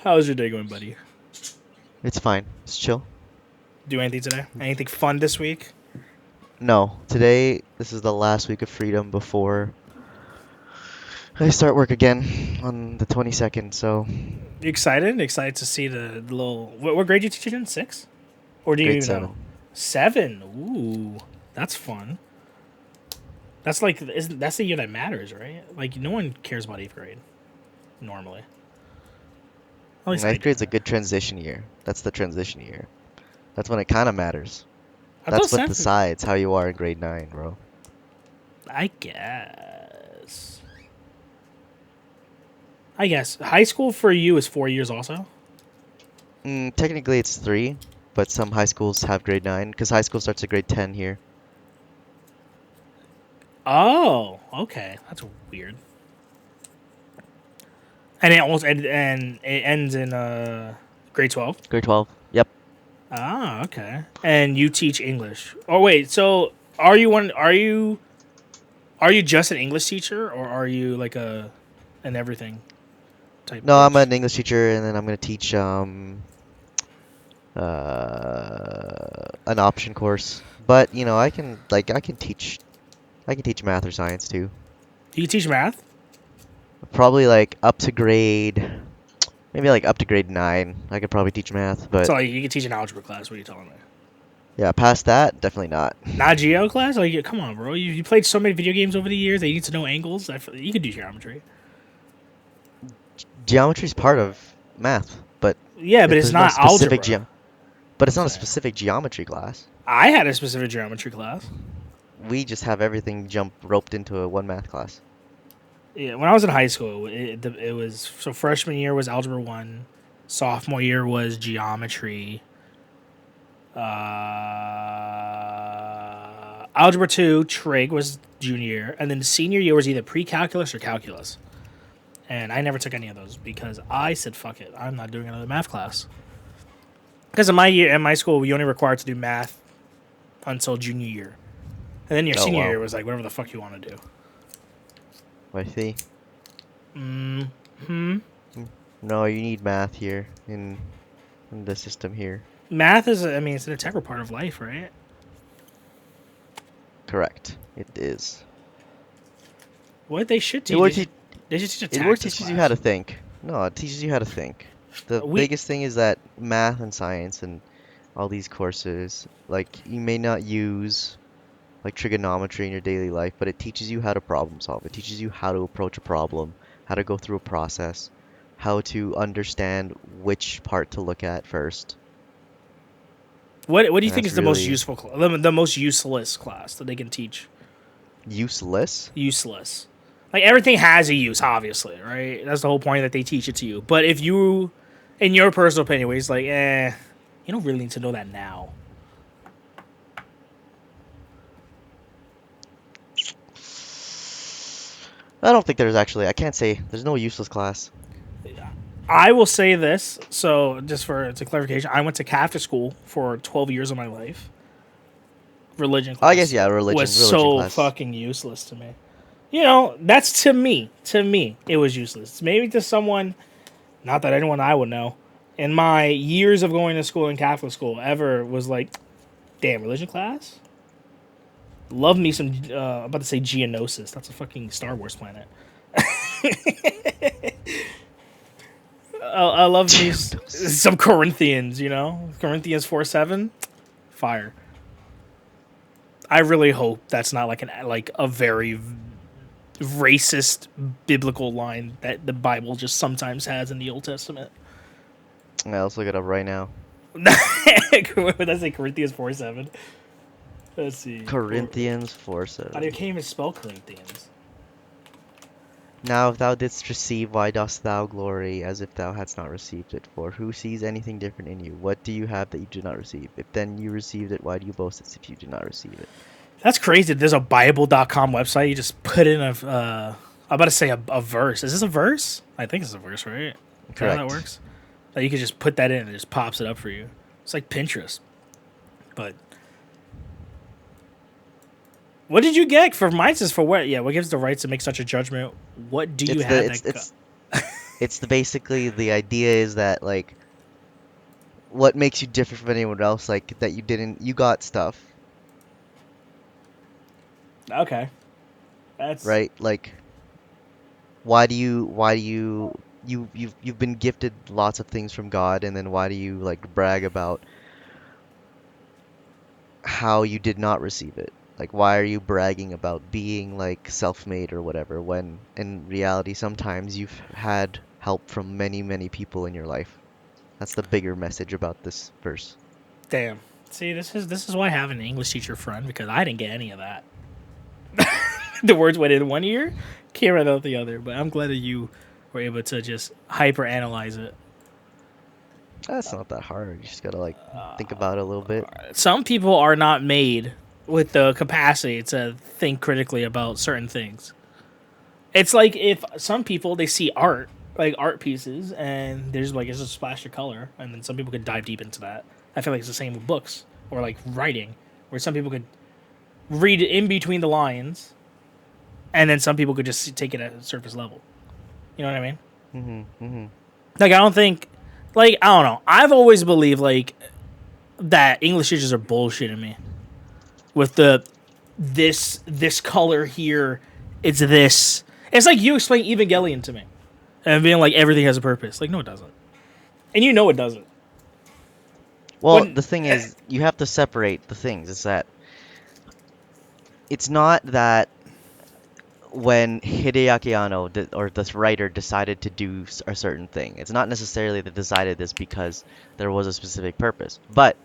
How's your day going, buddy? It's fine. It's chill. Do anything today? Anything fun this week? No, today, this is the last week of freedom before I start work again on the 22nd, so You excited? Excited to see the little. What grade you teach in? 6? Or do you grade even know? 7. 7. Ooh, that's fun. That's like isn't that's the year that matters, right? Like no one cares about 8th grade normally. At least I Ninth do. grade's a good transition year. That's the transition year. That's when it kind of matters. I thought That's what 7th. decides how you are in grade 9, bro. I guess. I guess high school for you is 4 years also. Technically, it's 3, but some high schools have grade 9, because high school starts at grade 10 here. Oh, okay, that's weird. And it ends in grade 12. Grade 12. Yep. Ah, okay. And you teach English. Oh wait, so are you just an English teacher or are you like an everything type No, I'm bitch? an English teacher, and then I'm gonna teach an option course. But I can teach math or science too. Do you teach math? Probably like up to grade, maybe like up to grade 9. I could probably teach math, but So like, you can teach an algebra class. What are you telling me? yeah, past that, definitely not. Not geo class? Like, come on, bro. You played so many video games over the years that you need to know angles. You could do geometry. Geometry's part of math, but Yeah, but if it's there's no not specific algebra. but I'm it's not a saying. specific geometry class. I had a specific geometry class. We just have everything roped into a one math class. Yeah, when I was in high school, it was so freshman year was algebra 1, sophomore year was geometry, algebra 2 trig was junior year, and then senior year was either pre-calculus or calculus. And I never took any of those because I said fuck it, I'm not doing another math class. Because in my school, we only required to do math until junior year, and then your Oh senior year wow, was like whatever the fuck you want to do. I see. Hmm. No, you need math here in the system here. Math is, I mean, it's an integral part of life, right? Correct. It is. What they should It teach, more te they should teach a it more taxes teaches you how class. to think. No, it teaches you how to think. The We biggest thing is that math and science and all these courses, like you may not use like trigonometry in your daily life, but it teaches you how to problem solve. It teaches you how to approach a problem, how to go through a process, how to understand which part to look at first. what do you And think that's is the most really useful, the most useless class that they can teach? useless. Useless. Like everything has a use, obviously, right? That's the whole point that they teach it to you. But if you, in your personal opinion, where it's like, you don't really need to know that now. I don't think there's actually, I can't say there's no useless class. I will say this, so just for to clarification, I went to Catholic school for 12 years of my life. Religion I guess class yeah, was religion so class. fucking useless to me. You know, that's to me. To me, it was useless. Maybe to someone, not that anyone I would know, in my years of going to school in Catholic school ever was like, damn, religion class? Love me some, I'm about to say Geonosis. That's a fucking Star Wars planet. I love me some Corinthians, you know? Corinthians 4:7, fire. I really hope that's not like a very racist biblical line that the Bible just sometimes has in the Old Testament. Yeah, let's look it up right now. That's like Corinthians 4:7. Let's see. Corinthians I 4:7. can't even spell Corinthians. Now if thou didst receive, why dost thou glory, as if thou hadst not received it? For who sees anything different in you? What do you have that you did not receive? If then you received it, why do you boast as if you did not receive it? That's crazy. There's a Bible.com website. You just put in I'm about to say a verse. Is this a verse? I think it's a verse, right? Is that how that Correct. works? That you could just put that in and it just pops it up for you. It's like Pinterest. But what did you get for mine? Is for what? Yeah, what gives the right to make such a judgment? What do you It's have the that? it's It's basically the idea is that like what makes you different from anyone else, like that you got stuff, Okay, that's right? Like why do you you've been gifted lots of things from God, and then why do you like brag about how you did not receive it? Like why are you bragging about being like self-made or whatever when in reality sometimes you've had help from many, many people in your life. That's the bigger message about this verse. damn. See, this is why I have an English teacher friend because I didn't get any of that. The words went in one ear, came out the other. But I'm glad that you were able to just hyper analyze it. That's not that hard. You just gotta like think about it a little bit. Some people are not made with the capacity to think critically about certain things. It's like if some people they see art, like art pieces, and there's like it's a splash of color, and then some people could dive deep into that. I feel like it's the same with books or like writing, where some people could read in between the lines, and then some people could just take it at a surface level. You know what I mean? Hmm. Like I don't think, like I don't know. I've always believed like that English teachers are bullshitting me with the this color here. It's this. It's like you explain Evangelion to me and being like everything has a purpose. Like no, it doesn't, and you know it doesn't. Well, When the thing is, you have to separate the things. It's that it's not that when Hideaki Anno or this writer decided to do a certain thing. It's not necessarily they decided this because there was a specific purpose, but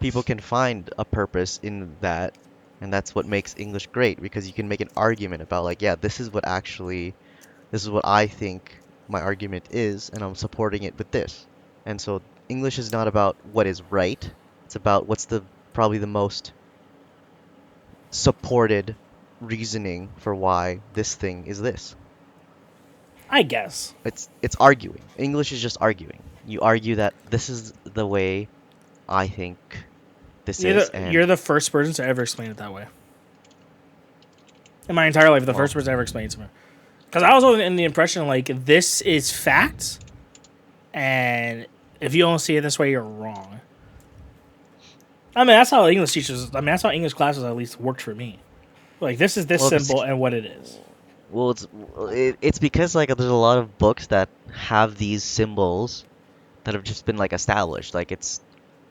people can find a purpose in that, and that's what makes English great because you can make an argument about like, yeah, this is what I think my argument is, and I'm supporting it with this. And so English is not about what is right. It's about what's the probably the most supported reasoning for why this thing is this. I guess It's arguing. English is just arguing. You argue that this is the way I think this is, you're and the first person to ever explain it that way in my entire life. The well, first person to ever explain it to me because I was always in the impression like this is fact, and if you don't see it this way, you're wrong. I mean, that's how English teachers. I mean, that's how English classes at least worked for me. Like, this is this well, symbol and what it is. well, it's because like there's a lot of books that have these symbols that have just been like established. Like it's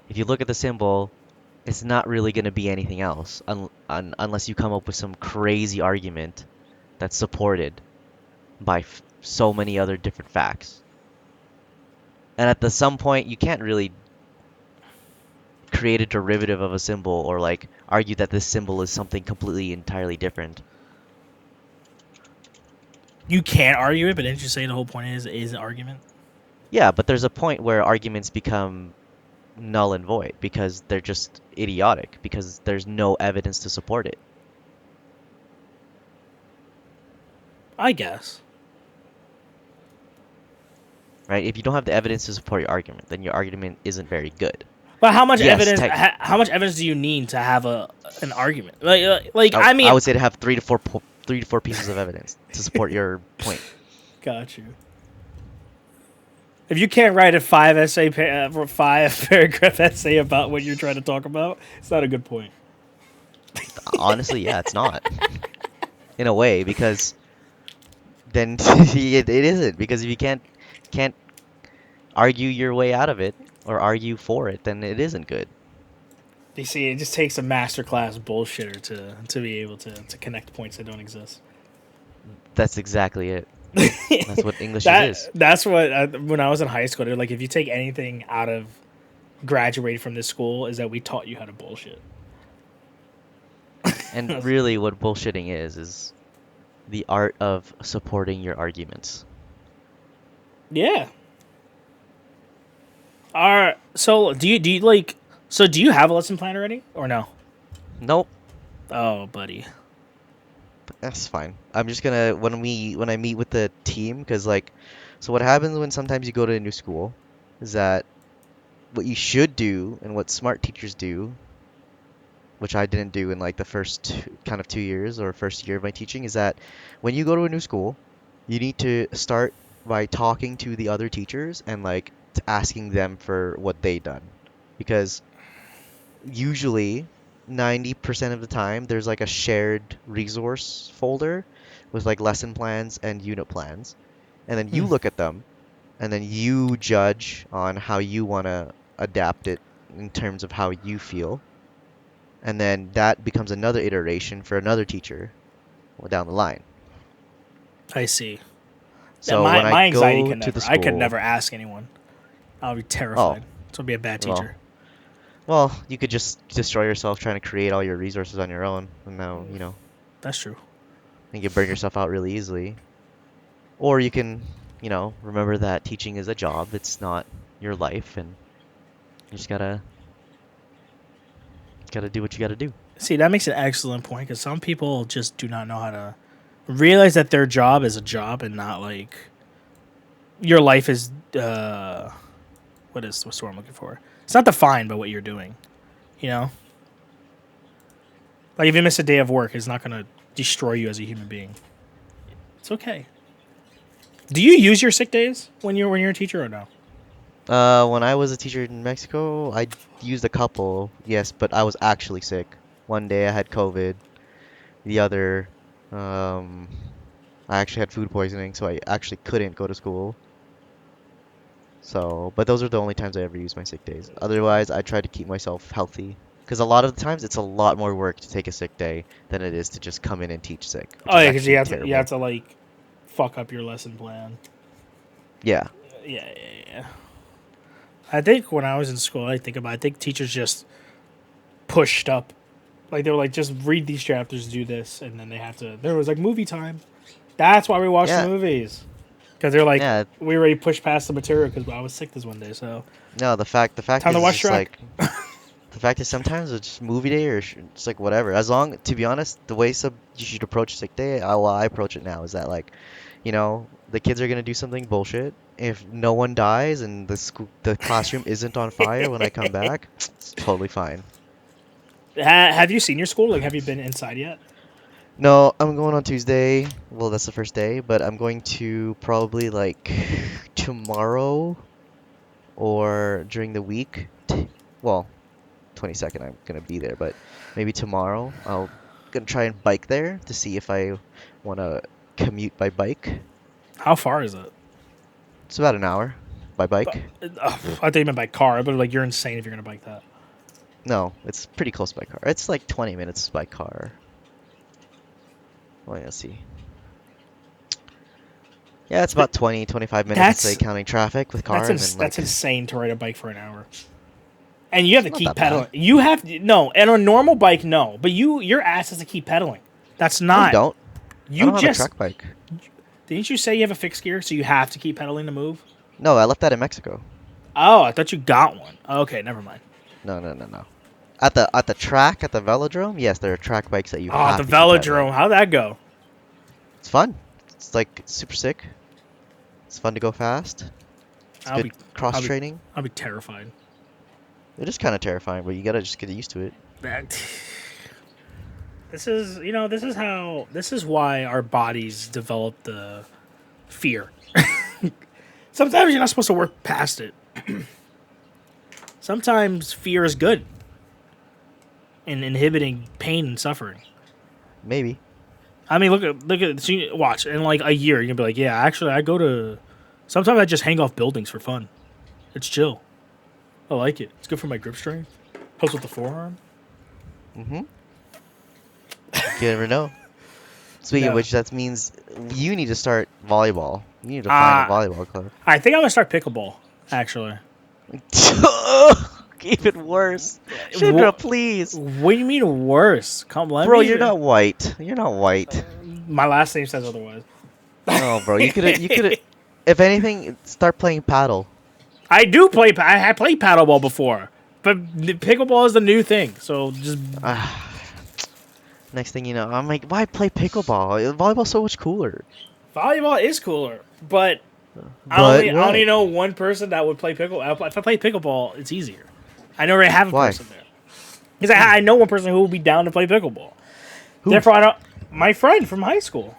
if you look at the symbol, it's not really going to be anything else unless you come up with some crazy argument that's supported by so many other different facts. And at some point, you can't really create a derivative of a symbol or like argue that this symbol is something completely entirely different. You can't argue it, but didn't you say the whole point is an argument? Yeah, but there's a point where arguments become null and void because they're just idiotic because there's no evidence to support it. I guess. Right? If you don't have the evidence to support your argument, then your argument isn't very good. But how much Yes, evidence? tech. How much evidence do you need to have an argument? Like I, I I mean, would say to have 3 to 4 pieces of evidence to support your point. got you. If you can't write a five paragraph essay about what you're trying to talk about, it's not a good point. Honestly, yeah, it's not in a way because then it isn't because if you can't argue your way out of it or argue for it, then it isn't good. You see, it just takes a masterclass bullshitter to be able to connect points that don't exist. That's exactly it. That's what English is. That's what when I was in high school, they're like, if you take anything out of graduating from this school, is that we taught you how to bullshit. And really what bullshitting is the art of supporting your arguments. Yeah. All right. So do you like? So do you have a lesson plan already or no? Nope, Oh, buddy. that's fine. I'm just gonna when I meet with the team, because like, so what happens when sometimes you go to a new school is that what you should do and what smart teachers do, which I didn't do in like the first kind of 2 years or first year of my teaching, is that when you go to a new school, you need to start. by talking to the other teachers and like asking them for what they done. Because usually 90% of the time there's like a shared resource folder with like lesson plans and unit plans. And then you Hmm, look at them and then you judge on how you want to adapt it in terms of how you feel. And then that becomes another iteration for another teacher down the line. I see. That So my when I my anxiety go could to never. the I could school, never ask anyone. I would be oh, terrified. So I'd be a bad well, teacher. you could just destroy yourself trying to create all your resources on your own, and now, That's true. you can burn yourself out really easily. Or you can, remember that teaching is a job, it's not your life, and you just gotta do what you gotta do. See, that makes an excellent point because some people just do not know how to realize that their job is a job and not like your life is. What's the word I'm looking for? It's not defined by what you're doing. You know, like if you miss a day of work, it's not gonna destroy you as a human being. It's okay. Do you use your sick days when you're a teacher or no? When I was a teacher in Mexico, I used a couple, yes, but I was actually sick. One day I had COVID, the other, um, I actually had food poisoning, so I actually couldn't go to school. So, but those are the only times I ever use my sick days. Otherwise, I try to keep myself healthy. Because a lot of the times it's a lot more work to take a sick day than it is to just come in and teach sick, which Oh is yeah, because you actually have to you have terrible. to like fuck up your lesson plan. Yeah. Yeah. I think when I was in school, I think teachers just pushed up. Like they were like, just read these chapters, do this, and then they have to. There was like movie time. That's why we watched the Yeah. movies because they're like Yeah. we already pushed past the material because I was sick this one day. So No, the fact time to is it's watch just Shrek. like the fact is sometimes it's just movie day or it's like whatever. As long, to be honest, the way you should approach sick day, I approach it now is that like, the kids are gonna do something bullshit. If no one dies and the classroom isn't on fire when I come back, it's totally fine. Have you seen your school? Like, have you been inside yet? No, I'm going on Tuesday. Well, that's the first day, but I'm going to probably like tomorrow or during the week. Well, 22nd I'm gonna be there, but maybe tomorrow I'll gonna try and bike there to see if I wanna commute by bike. How far is it? It's about an hour by But, bike. I think you meant by car, but like you're insane if you're gonna bike that. No, it's pretty close by car. It's like 20 minutes by car. Well, let's see. Yeah, it's about 20, 25 minutes, say, That's counting traffic with car, and then that's like insane to ride a bike for an hour. And you have it's to not keep that bad. pedaling. You have to, no, and on a normal bike, no. But your ass has to keep pedaling. That's No, you not. don't. I You don't have a just track bike. didn't you say you have a fixed gear, so you have to keep pedaling to move? No, I left that in Mexico. Oh, I thought you got one. Okay, never mind. No, no, no, no. At the track at the velodrome, yes, there are track bikes that you Oh, the have to keep pedaling. velodrome. How'd that go? It's fun. It's like super sick. It's fun to go fast. It's I'll good be, cross I'll be, training. I'll be terrified. It is kind of terrifying, but you gotta just get used to it. That, this is why our bodies develop the fear. Sometimes you're not supposed to work past it. Sometimes fear is good in inhibiting pain and suffering. Maybe. I mean, watch in like a year, you're gonna be like, yeah, actually, I go to. Sometimes I just hang off buildings for fun. It's chill. I like it. It's good for my grip strength. Helps with the forearm. Mm-hmm. You never know. Speaking of No. which, that means you need to start volleyball. You need to find a volleyball club. I think I'm gonna start pickleball. Actually, Even worse. Shinra, what, please. what do you mean worse? Come, let Bro, me. you're not white. You're not white. My last name says otherwise. Oh, bro, you could if anything, start playing paddle. I do play. I played paddleball before, but the pickleball is the new thing. So just Ah, next thing you know, I'm like, why play pickleball? Volleyball's so much cooler. volleyball is cooler, but But I only what? know one person that would play pickleball. If I play pickleball, it's easier. I already have a Why? person there because Who? I know one person who would be down to play pickleball. Who? Therefore, I don't. My friend from high school.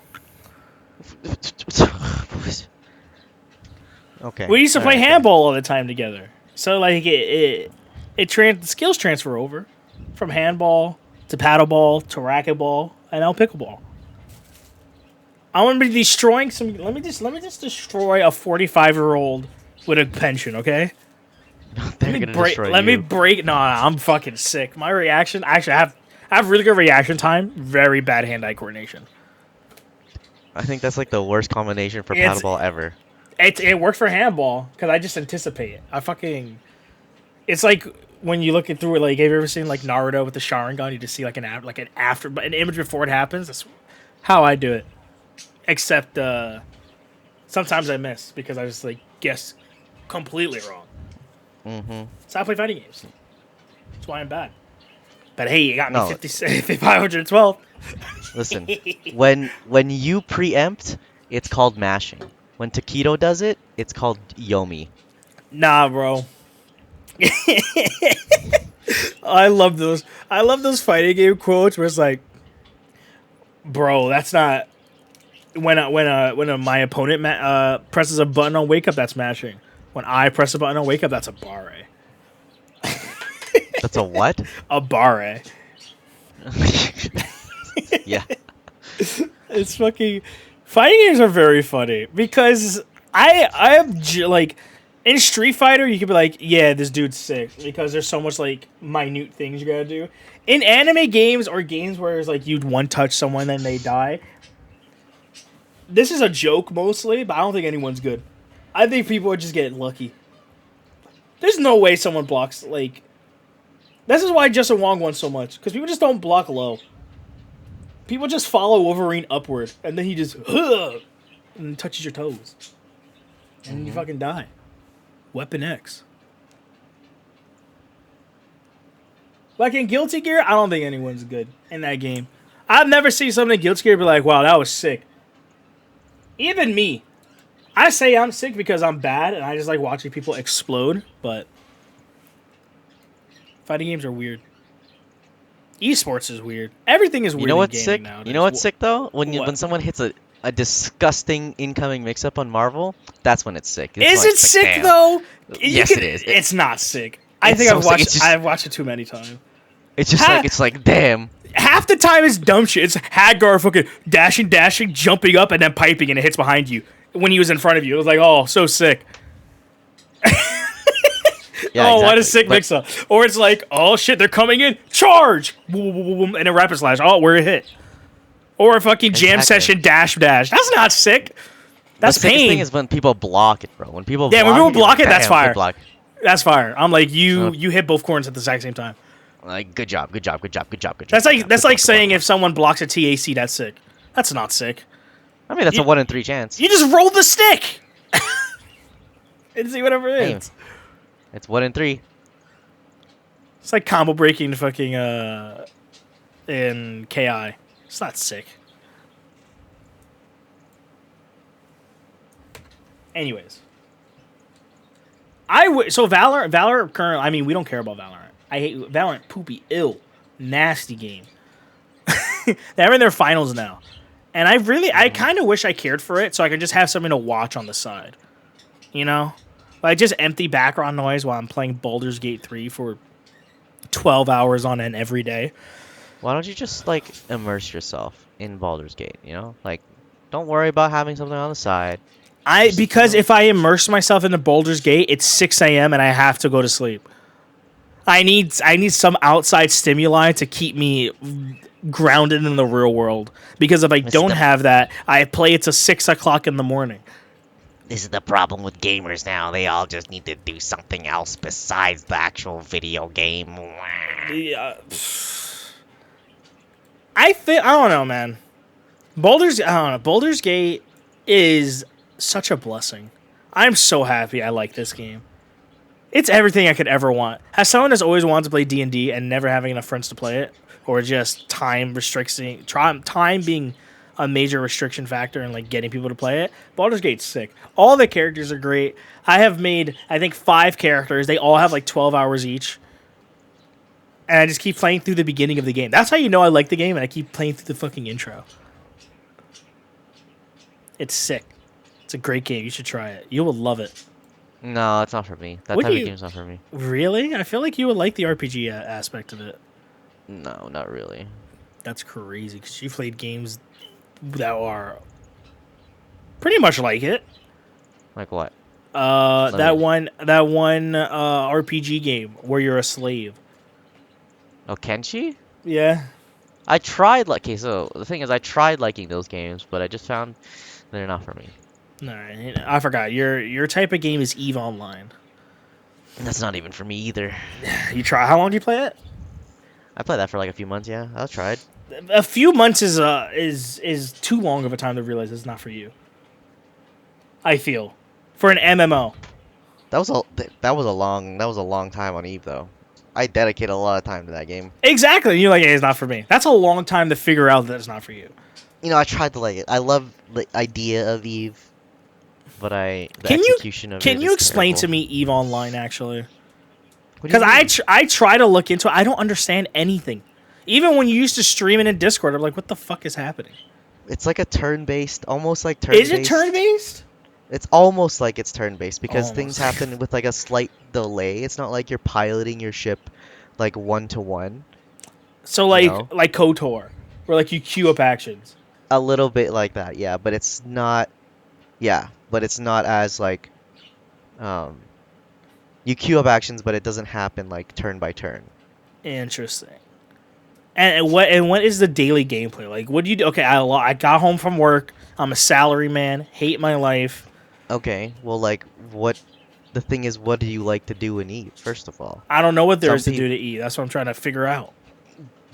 Okay. We used to All play right then. handball all the time together. So like the skills transfer over from handball to paddleball to racquetball and now pickleball. I want to be destroying some. Let me just destroy a 45-year-old with a pension. Okay. Let They're me gonna break. destroy Let me you. break. No, I'm fucking sick. My reaction. Actually, I have really good reaction time. Very bad hand-eye coordination. I think that's like the worst combination for It's paddleball ever. it worked for handball because I just anticipate it. I fucking. It's like when you look it through it. Like, have you ever seen like Naruto with the Sharingan? You just see like an image before it happens. That's how I do it. Except sometimes I miss because I just like guess completely wrong. Mm-hmm. So I play fighting games. That's why I'm bad. But hey, you got me No, 50, 512. listen. When you preempt, it's called mashing. When Taquito does it, it's called yomi. Nah, bro. I love those. I love those fighting game quotes where it's like, bro, that's not my opponent presses a button on wake up. That's mashing. When I press a button on wake up, that's a barre. That's a what? A barre. Yeah. It's fucking fighting games are very funny because I am like in Street Fighter you could be like, yeah, this dude's sick because there's so much like minute things you gotta do. In anime games or games where it's like you'd one touch someone and they die, this is a joke mostly, but I don't think anyone's good. I think people are just getting lucky. There's no way someone blocks like. This is why Justin Wong won so much because people just don't block low. People just follow Wolverine upward, and then he just and touches your toes, and you fucking die. Weapon X. Like in Guilty Gear, I don't think anyone's good in that game. I've never seen something in Guilty Gear be like, "Wow, that was sick." Even me, I say I'm sick because I'm bad, and I just like watching people explode. But fighting games are weird. Esports is weird. Everything is weird You know in what's gaming sick? nowadays. You know what's sick though? What? When someone hits a disgusting incoming mix-up on Marvel, that's when it's sick. Is When it it's like, sick damn. though? Yes, it is. It's not sick. I It's think so sick. It's just I've watched it too many times. like it's like damn. Half the time it's dumb shit. It's Hagar fucking dashing, jumping up, and then piping, and it hits behind you when he was in front of you. It was like, oh, so sick. Yeah, Oh, what a exactly. sick But mix-up. Or it's like, oh shit, they're coming in, charge, boom, boom, boom, boom, and a rapid slash. Oh, we're hit. Or a fucking jam exactly. session dash. That's not sick. The That's sickest thing pain. is when people block it, bro. When people Yeah, when block people it, you're block like, it, that's bam, fire. good block. That's fire. I'm like, Uh, you hit both corners at the exact same time. Like good job, good job, good job, good job, good job. That's good like job, that's good like block, good block, saying block. if someone blocks a TAC, that's sick. That's not sick. I mean, that's You- a 1 in 3 chance. You just roll the stick and see whatever it Hey, is. it's 1 in 3. It's like combo breaking fucking in KI. It's not sick. Anyways, so Valorant currently. I mean, we don't care about Valorant. I hate Valorant. Poopy, ill, nasty game. They're in their finals now, and I kind of wish I cared for it so I could just have something to watch on the side. You know, like just empty background noise while I'm playing Baldur's Gate 3 for 12 hours on end every day. Why don't you just like immerse yourself in Baldur's Gate? You know, like don't worry about having something on the side. Because if I immerse myself into Baldur's Gate, it's 6 a.m. and I have to go to sleep. I need some outside stimuli to keep me grounded in the real world. Because if I don't have that, I play it to 6 o'clock in the morning. This is the problem with gamers now. They all just need to do something else besides the actual video game. Yeah. I don't know, man. Baldur's Gate is such a blessing. I'm so happy I like this game. It's everything I could ever want. As someone that's always wanted to play D&D and never having enough friends to play it, or just time being a major restriction factor in like getting people to play it, Baldur's Gate's sick. All the characters are great. I have made, I think, 5 characters. They all have like 12 hours each. And I just keep playing through the beginning of the game. That's how you know I like the game, and I keep playing through the fucking intro. It's sick. It's a great game. You should try it. You will love it. No, it's not for me. That Would type of you game's not for me. really? I feel like you would like the RPG aspect of it. No, not really. That's crazy because you played games that are pretty much like it. Like what? Let me. That one RPG game where you're a slave. Oh, Kenshi? Yeah. I tried like okay, so the thing is I tried liking those games, but I just found they're not for me. No, I forgot. Your type of game is Eve Online. That's not even for me either. You try. How long do you play it? I played that for like a few months, yeah. I tried. A few months is too long of a time to realize it's not for you. I feel for an MMO. That was a long time on Eve though. I dedicated a lot of time to that game. Exactly. You're like, hey, it's not for me. That's a long time to figure out that it's not for you. You know, I tried to like it. I love the idea of Eve, but the Can you execution of can it you is explain terrible. to me Eve Online actually? What do Because you mean? I try to look into it. I don't understand anything. Even when you used to stream it in Discord, I'm like, what the fuck is happening? It's like a turn-based, almost like Is it turn turn-based. based? It's almost like it's turn-based because things Almost. happen with like a slight delay. It's not like you're piloting your ship like one to one, So you know? like KOTOR, where like you queue up actions. A little bit like that, yeah, but it's not, yeah, but it's not as like um you queue up actions, but it doesn't happen like turn by turn. Interesting. And what is the daily gameplay like? What do you do? Okay, I got home from work. I'm a salary man. Hate my life. Okay, well, like what the thing is, what do you like to do in Eve, first of all? I don't know what there Some is to do people, to eat. That's what I'm trying to figure out.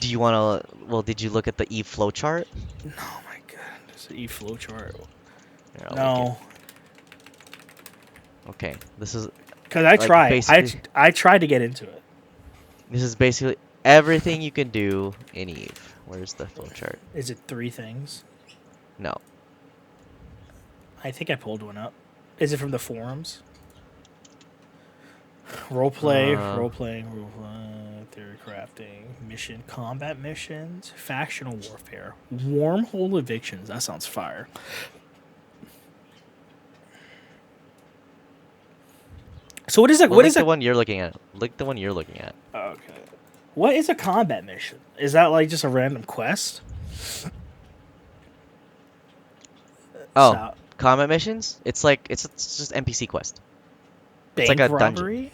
do you want to, well, did you look at the Eve flowchart? Oh my god, this E flowchart. Here, I'll link it. No, Okay, this is because I like tried. basically, I tried to get into it. this is basically everything you can do in Eve. Where's the flowchart? Is it three things? No. I think I pulled one up. Is it from the forums? Roleplay, Uh, theory crafting, mission, combat missions, factional warfare, wormhole evictions. That sounds fire. So what is it? well, What like is the it? one you're looking at. Look the one you're looking at. Okay. What is a combat mission? Is that like just a random quest? Oh, So, combat missions? It's like it's just NPC quest. It's like bank a dungeon, robbery?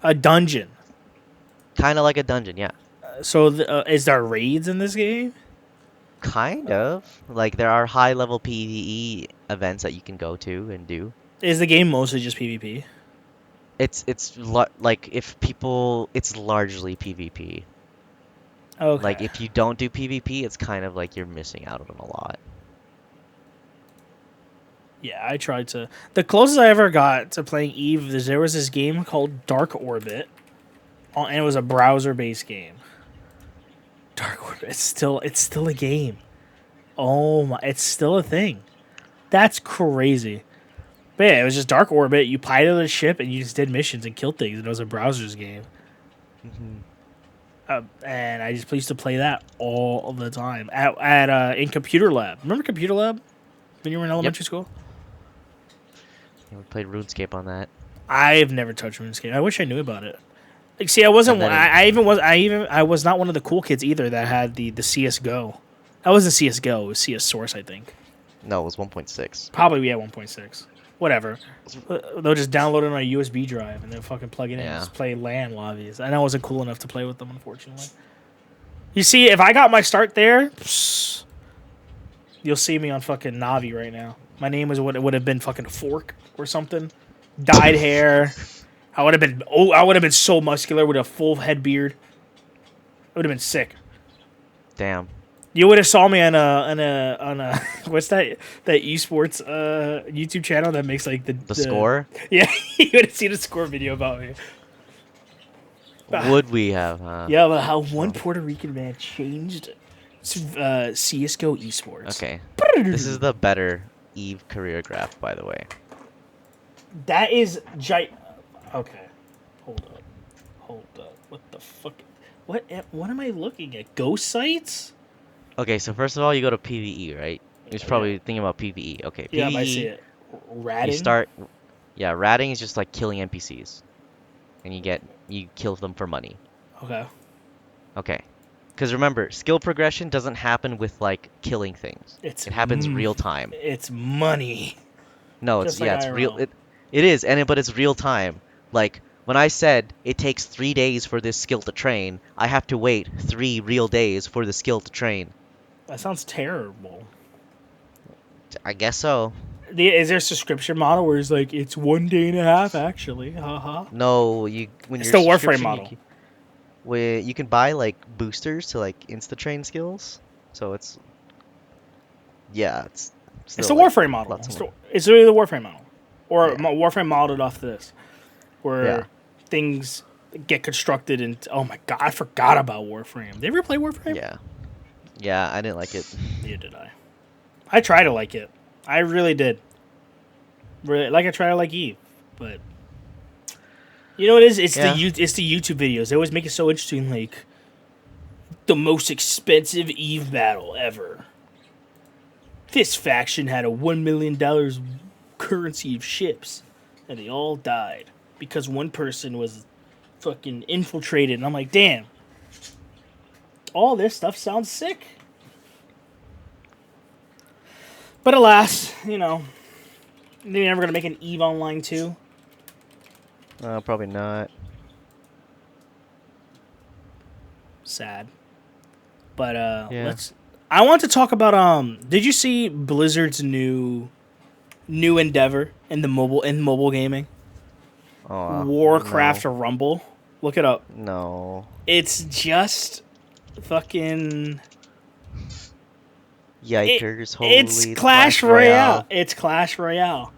A dungeon. kind of like a dungeon, yeah. So is there raids in this game? Kind of. Like there are high level PvE events that you can go to and do. Is the game mostly just PvP? Like if people, it's largely PvP. Like Okay. if you don't do PvP, it's kind of like you're missing out on a lot. Yeah, I tried to. The closest I ever got to playing Eve is there was this game called Dark Orbit, and it was a browser-based game. Dark Orbit. It's still a game. Oh my! It's still a thing. That's crazy. But yeah, it was just Dark Orbit. You piloted a ship and you just did missions and killed things. And it was a browser's game. Hmm. And I just used to play that all the time at in computer lab. Remember computer lab when you were in Yep. elementary school? Yeah, we played RuneScape on that. I've never touched RuneScape. I wish I knew about it. Like, see, I wasn't. And then in, I was not one of the cool kids either that had the CS:GO. That wasn't CS:GO. It was CS Source, I think. no, it was 1.6. Probably 1.6. Whatever. They'll just download it on a USB drive and then fucking plug it in and Yeah. just play LAN lobbies. I know I wasn't cool enough to play with them, unfortunately. You see, if I got my start there, you'll see me on fucking Navi right now. My name was what it would have been fucking Fork or something. Dyed hair. I would have been so muscular with a full head beard. It would have been sick. Damn. You would have saw me on a what's that esports YouTube channel that makes like The score? Yeah, you would have seen a score video about me. Would we have, huh? Yeah, but how one Puerto Rican man changed CS:GO esports. Okay. This is the better Eve career graph, by the way. That is Okay, hold up. What the fuck? What am I looking at? Ghost sites? Okay, so first of all, you go to PvE, right? You're probably thinking about PvE. Okay, Yeah, I see PvE, it. Ratting. you start. Yeah, ratting is just like killing NPCs, and you kill them for money. Okay. Okay. Because remember, skill progression doesn't happen with like killing things. It's It happens real time. it's money, No, just like it's real. IRL. It is, but it's real time. Like when I said it takes 3 days for this skill to train, I have to wait 3 real days for the skill to train. That sounds terrible. I guess so. Is there a subscription model where it's like it's 1 day and a half actually? Haha. No, you when It's your the Warframe subscription, model. you can buy like boosters to like insta train skills. So it's yeah, it's It's still the like Warframe model. lots of money. It's really the Warframe model, or Yeah, Warframe modeled off this, yeah, where things get constructed and oh my god, I forgot about Warframe. Did you ever play Warframe? yeah, yeah. I didn't like it. Neither did I. I tried to like it. I really did. Really, like I tried to like Eve, but you know what it is? Yeah. It's the YouTube videos. They always make it so interesting. Like the most expensive Eve battle ever. This faction had a $1 million currency of ships, and they all died because one person was fucking infiltrated. And I'm like, damn, all this stuff sounds sick. But alas, they're never gonna make an Eve Online 2. Probably not. Sad. But Yeah. I want to talk about did you see Blizzard's new endeavor in mobile gaming? Warcraft No, Rumble. Look it up. no. It's just fucking Yikers! it's Holy Clash Royale. It's Clash Royale.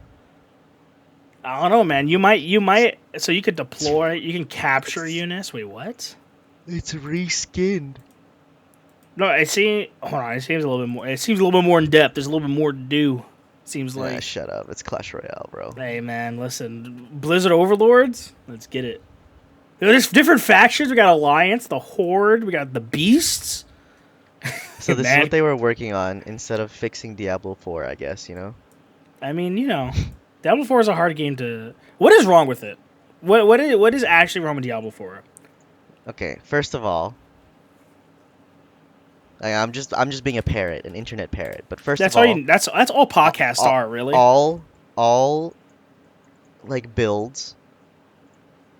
I don't know, man. You might so you could deploy, you can capture units. Wait, what? It's reskinned. No, it seems hold on, it seems a little bit more. It seems a little bit more in depth. There's a little bit more to do. Seems Nah, like. shut up. It's Clash Royale, bro. Hey man, listen, Blizzard Overlords, let's get it. There's different factions. We got Alliance, the Horde, we got the Beasts. So this is Man, what they were working on instead of fixing Diablo 4, I guess, you know? I mean, Diablo 4 is a hard game to. What is wrong with it? What is actually wrong with Diablo 4? Okay, first of all, I'm just being a parrot, an internet parrot. But first That's of all, that's all podcasts all, are really. all like builds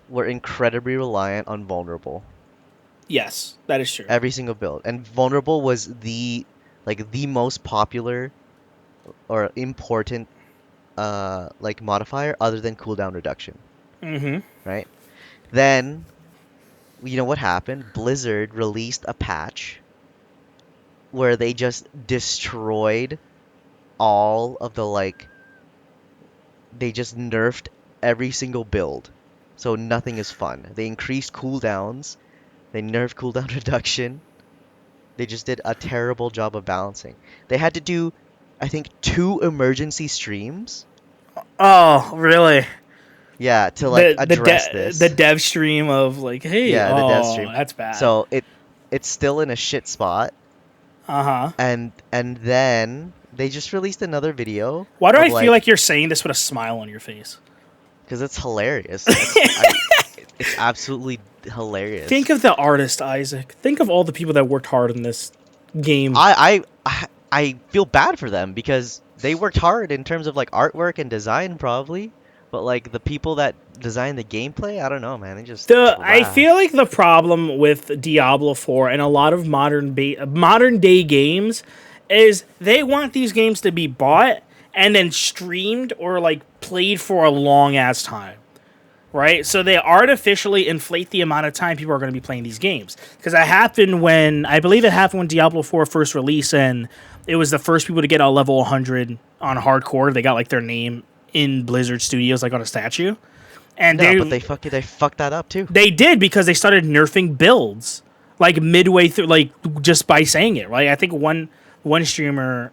were incredibly reliant on vulnerable. Yes, that is true. Every single build. And vulnerable was the most popular or important like modifier other than cooldown reduction, Mm-hmm. right? Then you know what happened? Blizzard released a patch where they just destroyed all of the they just nerfed every single build. So nothing is fun. They increased cooldowns, they nerfed cooldown reduction. They just did a terrible job of balancing. They had to do, I think, 2 emergency streams. Oh, really? Yeah, to like address The this. dev stream of like, hey, Yeah, the death stream. that's bad. So it's still in a shit spot, Uh-huh. and then they just released another video Why do of I feel like you're saying this with a smile on your face? because it's hilarious. It's absolutely hilarious. Think of the artist, Isaac. Think of all the people that worked hard on this game. I feel bad for them because they worked hard in terms of like artwork and design probably, but like the people that designed the gameplay, I don't know, man. They just I trash. feel like the problem with Diablo 4 and a lot of modern day games is they want these games to be bought and then streamed or like played for a long ass time. Right? So they artificially inflate the amount of time people are going to be playing these games. Because I believe it happened when Diablo 4 first released, and it was the first people to get a level 100 on hardcore. They got like their name in Blizzard Studios, like on a statue. And No, but they fucked that up too. they did because they started nerfing builds like midway through, like just by saying it, right? I think one streamer,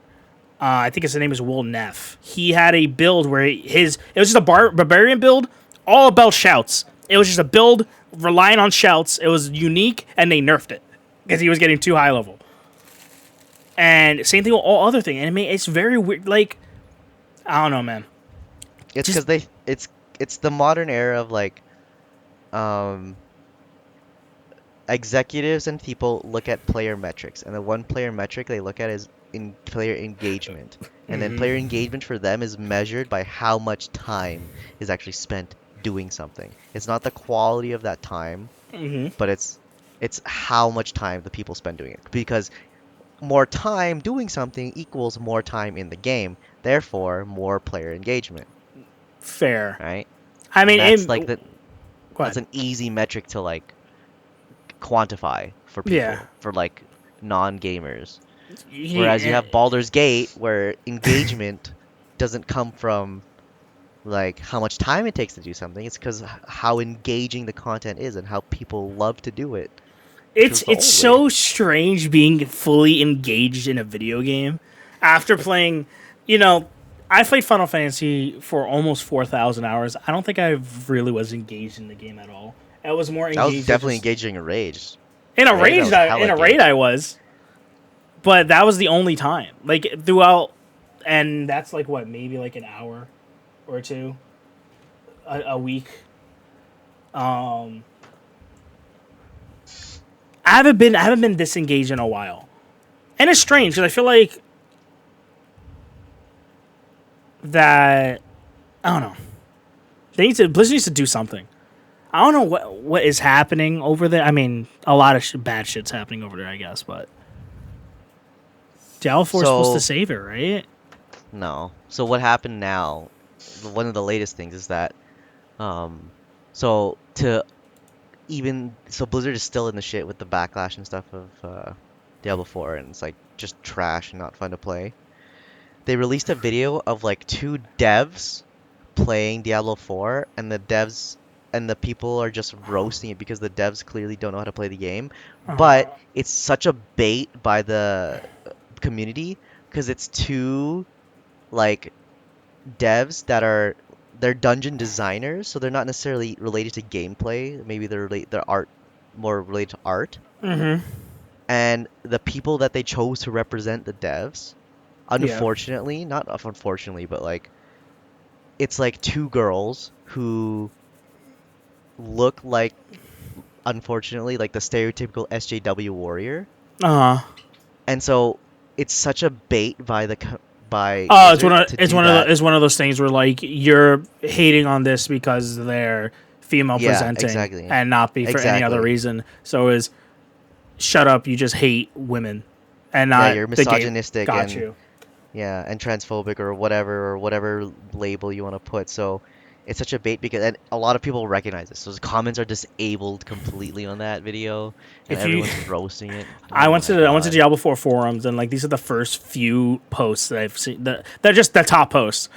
I think his name is Will Neff. He had a build where it was just a barbarian build, all about shouts. It was just a build relying on shouts. It was unique, and they nerfed it because he was getting too high level. And same thing with all other things. And it's very weird. Like, I don't know, man. It's Just- because it's the modern era of like um executives and people look at player metrics, and the one player metric they look at is in player engagement. And then player engagement for them is measured by how much time is actually spent doing something. It's not the quality of that time, but it's how much time the people spend doing it. Because more time doing something equals more time in the game, therefore more player engagement, Fair. right? I And mean, that's like the go that's ahead. an easy metric to like quantify for Yeah. people, for like non-gamers. Whereas you He, have Baldur's Gate where engagement doesn't come from like how much time it takes to do something. It's because how engaging the content is and how people love to do it. Which was the it's old way. so strange being fully engaged in a video game after playing. You know, I played Final Fantasy for almost 4,000 hours. I don't think I really was engaged in the game at all. I was more I was engaged in definitely just engaged during a rage. in a Raid, I rage. was hella In a raid, I engaged. was, but that was the only time. Like throughout, and that's like what, maybe like an hour or two a week. Um, I haven't been disengaged in a while, and it's strange because I feel like that I don't know. Blizzard needs to do something. I don't know what is happening over there. I mean, a lot of bad shit's happening over there, I guess. But Diablo 4 is supposed to So, save it, right? no. So what happened now, one of the latest things is that um so to so Blizzard is still in the shit with the backlash and stuff of Diablo 4, and it's like just trash and not fun to play. They released a video of like two devs playing Diablo 4, and the devs and the people are just roasting it because the devs clearly don't know how to play the game. But it's such a bait by the community because it's two like devs that are they're dungeon designers, so they're not necessarily related to gameplay. Maybe they're art more related to art. And the people that they chose to represent the devs, Yeah. unfortunately, not unfortunately, but like it's like two girls who look like, unfortunately, like the stereotypical SJW warrior. Uh huh. And so it's such a bait by by Oh, Blizzard to do that. it's one of those things where like you're hating on this because they're female Yeah, presenting exactly. and not be for any other Exactly. reason. So is shut up, you just hate women and Yeah, not you're the game. misogynistic Got and you. yeah, and transphobic or whatever label you want to put. So it's such a bait because and a lot of people recognize this. So the comments are disabled completely on that video and If you everyone's roasting it. Oh my I went to God. Diablo 4 forums and like these are the first few posts that I've seen. They're just the top posts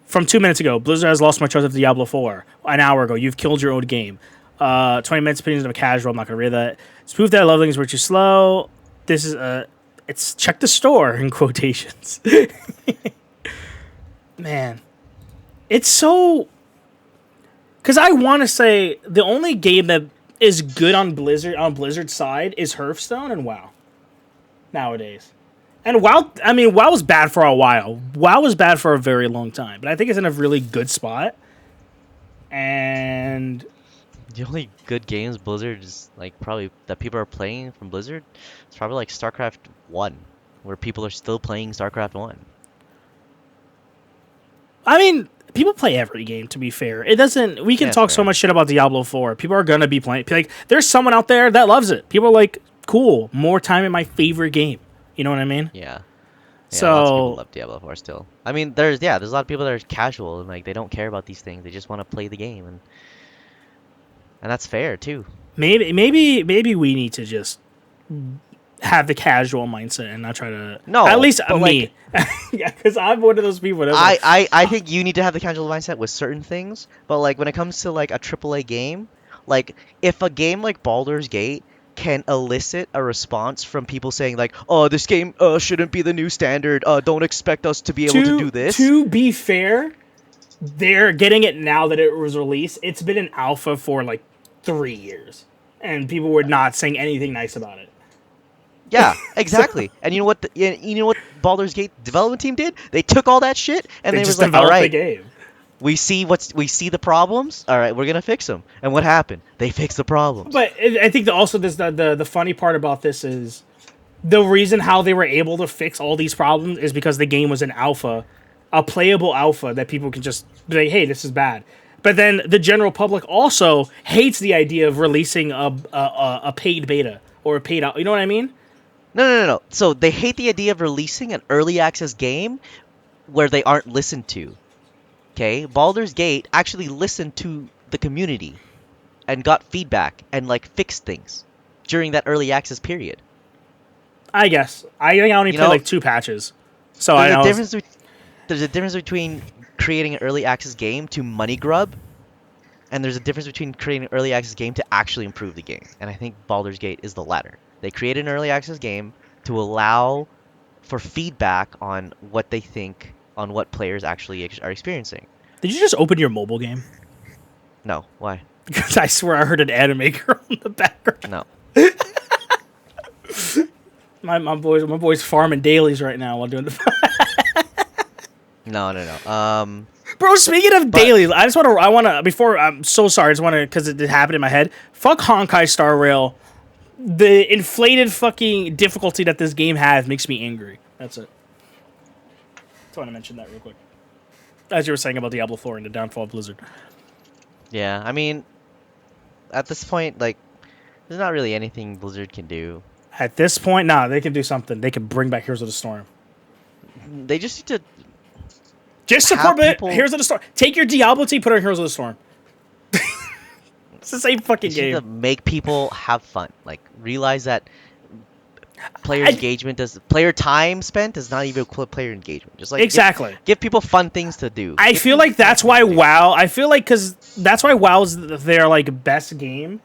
from 2 minutes ago. Blizzard has lost my trust of Diablo 4. An hour ago, you've killed your own game. 20 minutes opinions of a casual. I'm not gonna read that. It's proof that leveling is way too slow. This is it's check the store in quotations. Man, it's so because I want to say the only game that is good on Blizzard's side is Hearthstone and WoW nowadays. And WoW, I mean, WoW was bad for a while. WoW was bad for a very long time, but I think it's in a really good spot. And The only good games Blizzard is like probably that people are playing from Blizzard, it's probably like StarCraft 1, where people are still playing StarCraft 1. I mean, people play every game. To be fair, it doesn't. We can Yeah, it's talk so fair. much shit about Diablo 4. People are gonna be playing. Like, there's someone out there that loves it. People are like, cool, more time in my favorite game. You know what I mean? Yeah. Yeah, lots of people So love Diablo 4 still. I mean, there's a lot of people that are casual and like they don't care about these things. They just want to play the game and that's fair too. maybe we need to just have the casual mindset and not try to. At No, least but like me, yeah, because I'm one of those people that's like, I think you need to have the casual mindset with certain things, but like when it comes to like a AAA game, like if a game like Baldur's Gate can elicit a response from people saying like, "Oh, this game shouldn't be the new standard. Don't expect us to be able to do this." to be fair, they're getting it now that it was released. It's been an alpha for like 3 years, and people were not saying anything nice about it. Yeah, So exactly. And you know what you know what Baldur's Gate development team did? They took all that shit and they they just was like, "All developed the right, game. We see the problems. All right, we're gonna fix them. And what happened? They fixed the problems. But I think that also this the funny part about this is the reason how they were able to fix all these problems is because the game was an alpha, a playable alpha that people can just be like, hey, this is bad. But then the general public also hates the idea of releasing a paid beta or a paid out. You know what I mean? No. So they hate the idea of releasing an early access game where they aren't listened to. Okay, Baldur's Gate actually listened to the community and got feedback and like fixed things during that early access period. I guess I think I only You played know, like 2 patches, so there's I a know. difference. There's a difference between creating an early access game to money grub, and there's a difference between creating an early access game to actually improve the game. And I think Baldur's Gate is the latter. They created an early access game to allow for feedback on what they think on what players actually are experiencing. Did you just open your mobile game? No, why? Because I swear I heard an anime girl in the background. No. My boys farming dailies right now while doing the. No. Bro, speaking of dailies, I want to before I'm so sorry, I just want to because it happened in my head. Fuck Honkai Star Rail. The inflated fucking difficulty that this game has makes me angry. That's it. Just want to mention that real quick. As you were saying about Diablo 4 and the downfall of Blizzard. Yeah, I mean, at this point, like, there's not really anything Blizzard can do. At this point, nah, they can do something. They can bring back Heroes of the Storm. They just need to Just have support people- Heroes of the Storm. Take your Diablo team, put it on Heroes of the Storm. It's the same fucking They need to game. make people have fun. Like, realize that player time spent does not even equal player engagement. Just like Exactly. give people fun things to do. I Give feel people like that's fun why things. WoW. I feel like because that's why WoW's their like best game.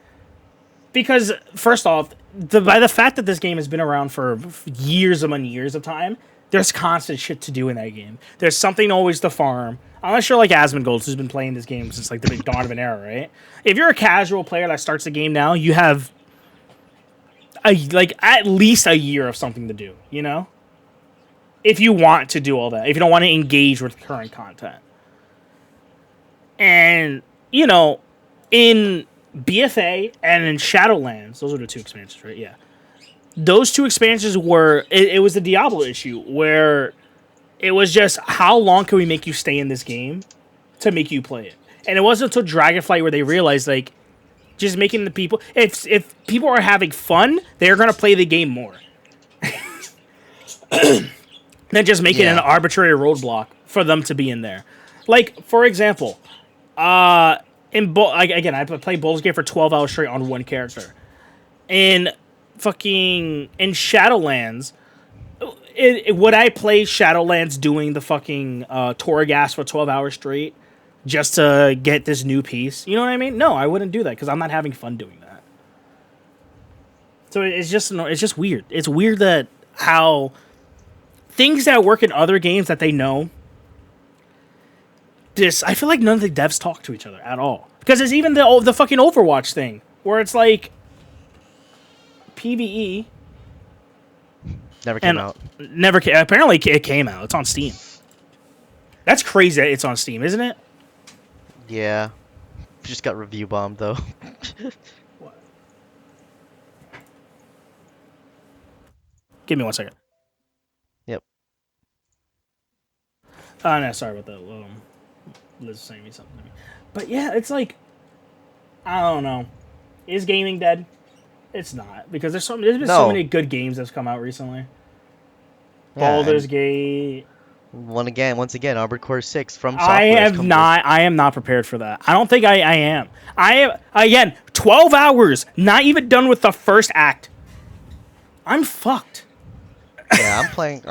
Because first off, by the fact that this game has been around for years and years of time, there's constant shit to do in that game. There's something always to farm. Unless you're like Asmongold, who's been playing this game since like the big dawn of an era, right? If you're a casual player that starts the game now, you have like at least a year of something to do. You know, if you want to do all that, if you don't want to engage with current content, and you know, in BFA and in Shadowlands, those are the 2 expansions, right? Yeah. Those 2 expansions were, it was the Diablo issue where it was just how long can we make you stay in this game to make you play it? And it wasn't until Dragonflight where they realized like just making the people, if people are having fun, they're going to play the game more. Than just making an arbitrary roadblock for them to be in there. Like, for example, again, I played Baldur's Gate for 12 hours straight on one character. In Shadowlands, would I play Shadowlands doing the fucking Torghast for 12 hours straight just to get this new piece? You know what I mean? No, I wouldn't do that because I'm not having fun doing that. So it's just weird. It's weird that how things that work in other games that they know. I feel like none of the devs talk to each other at all. Because it's even the fucking Overwatch thing where it's like PvE Never came out. Apparently it came out. It's on Steam. That's crazy that it's on Steam, isn't it? Yeah. Just got review bombed though. What? Give me 1 second. Yep. Oh, no, sorry about that. Liz was saying me something to me. But yeah, it's like, I don't know. Is gaming dead? It's not. Because there's been so many good games that's come out recently. Yeah, Baldur's Gate. Once again, Armored Core 6 from software. I am not prepared for that. I don't think I am. Again, 12 hours, not even done with the first act. I'm fucked. Yeah, I'm playing.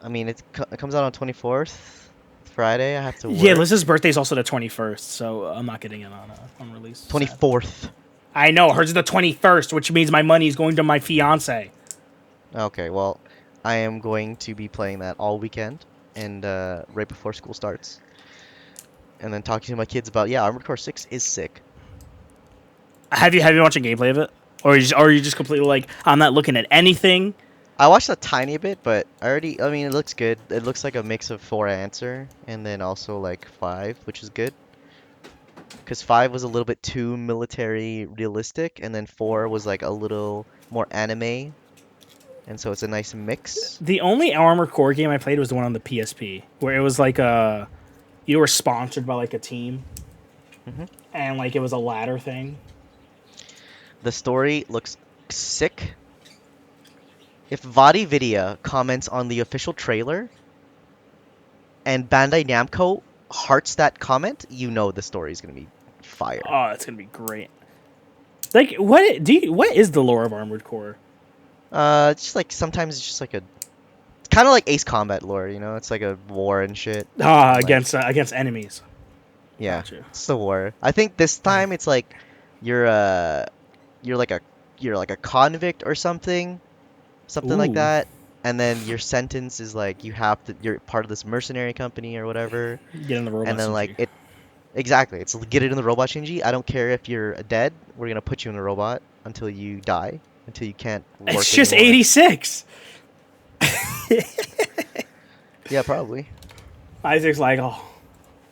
I mean, it comes out on 24th. Friday, I have to work. Yeah, Liz's birthday is also the 21st, so I'm not getting it on release. 24th. I know, hers is the 21st, which means my money is going to my fiance. Okay, well, I am going to be playing that all weekend and right before school starts. And then talking to my kids about, Armored Core 6 is sick. Have you watched a gameplay of it? Or are you just completely like, I'm not looking at anything? I watched a tiny bit, but I mean, it looks good. It looks like a mix of 4 answer and then also like 5, which is good. Because 5 was a little bit too military realistic, and then 4 was like a little more anime, and so it's a nice mix. The only Armored Core game I played was the one on the PSP, where it was like you were sponsored by like a team, hmm and like it was a ladder thing. The story looks sick. If Vidya comments on the official trailer and Bandai Namco hearts that comment, you know the story is gonna be fire. Oh, it's gonna be great. Like, what is the lore of Armored Core? It's just like sometimes it's just like a kind of like Ace Combat lore, you know? It's like a war and shit. Ah, And like against enemies. yeah, Gotcha. it's the war. I think this time it's like you're uh you're like a you're like a convict or something like Ooh, that. And then your sentence is like you're part of this mercenary company or whatever. get in the And robot then like Shinji. it exactly, it's get it in the robot Shinji. I don't care if you're dead. We're gonna put you in the robot until you die, until you can't It's work just anymore. 86. Yeah, probably. Isaac's like, oh,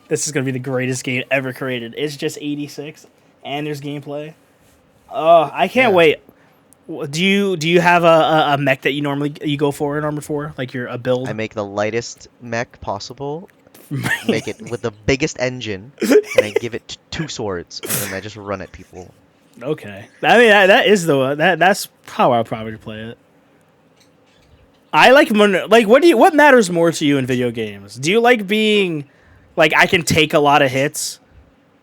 this is gonna be the greatest game ever created. It's just 86, and there's gameplay. Oh, I can't Yeah. wait. Do you have a mech that you go for in Armored 4? Like a I build? make the lightest mech possible, make it with the biggest engine, and I give it 2 swords, and then I just run at people. Okay. I mean that is that's how I'll probably play it. I like what matters more to you in video games? Do you like being like I can take a lot of hits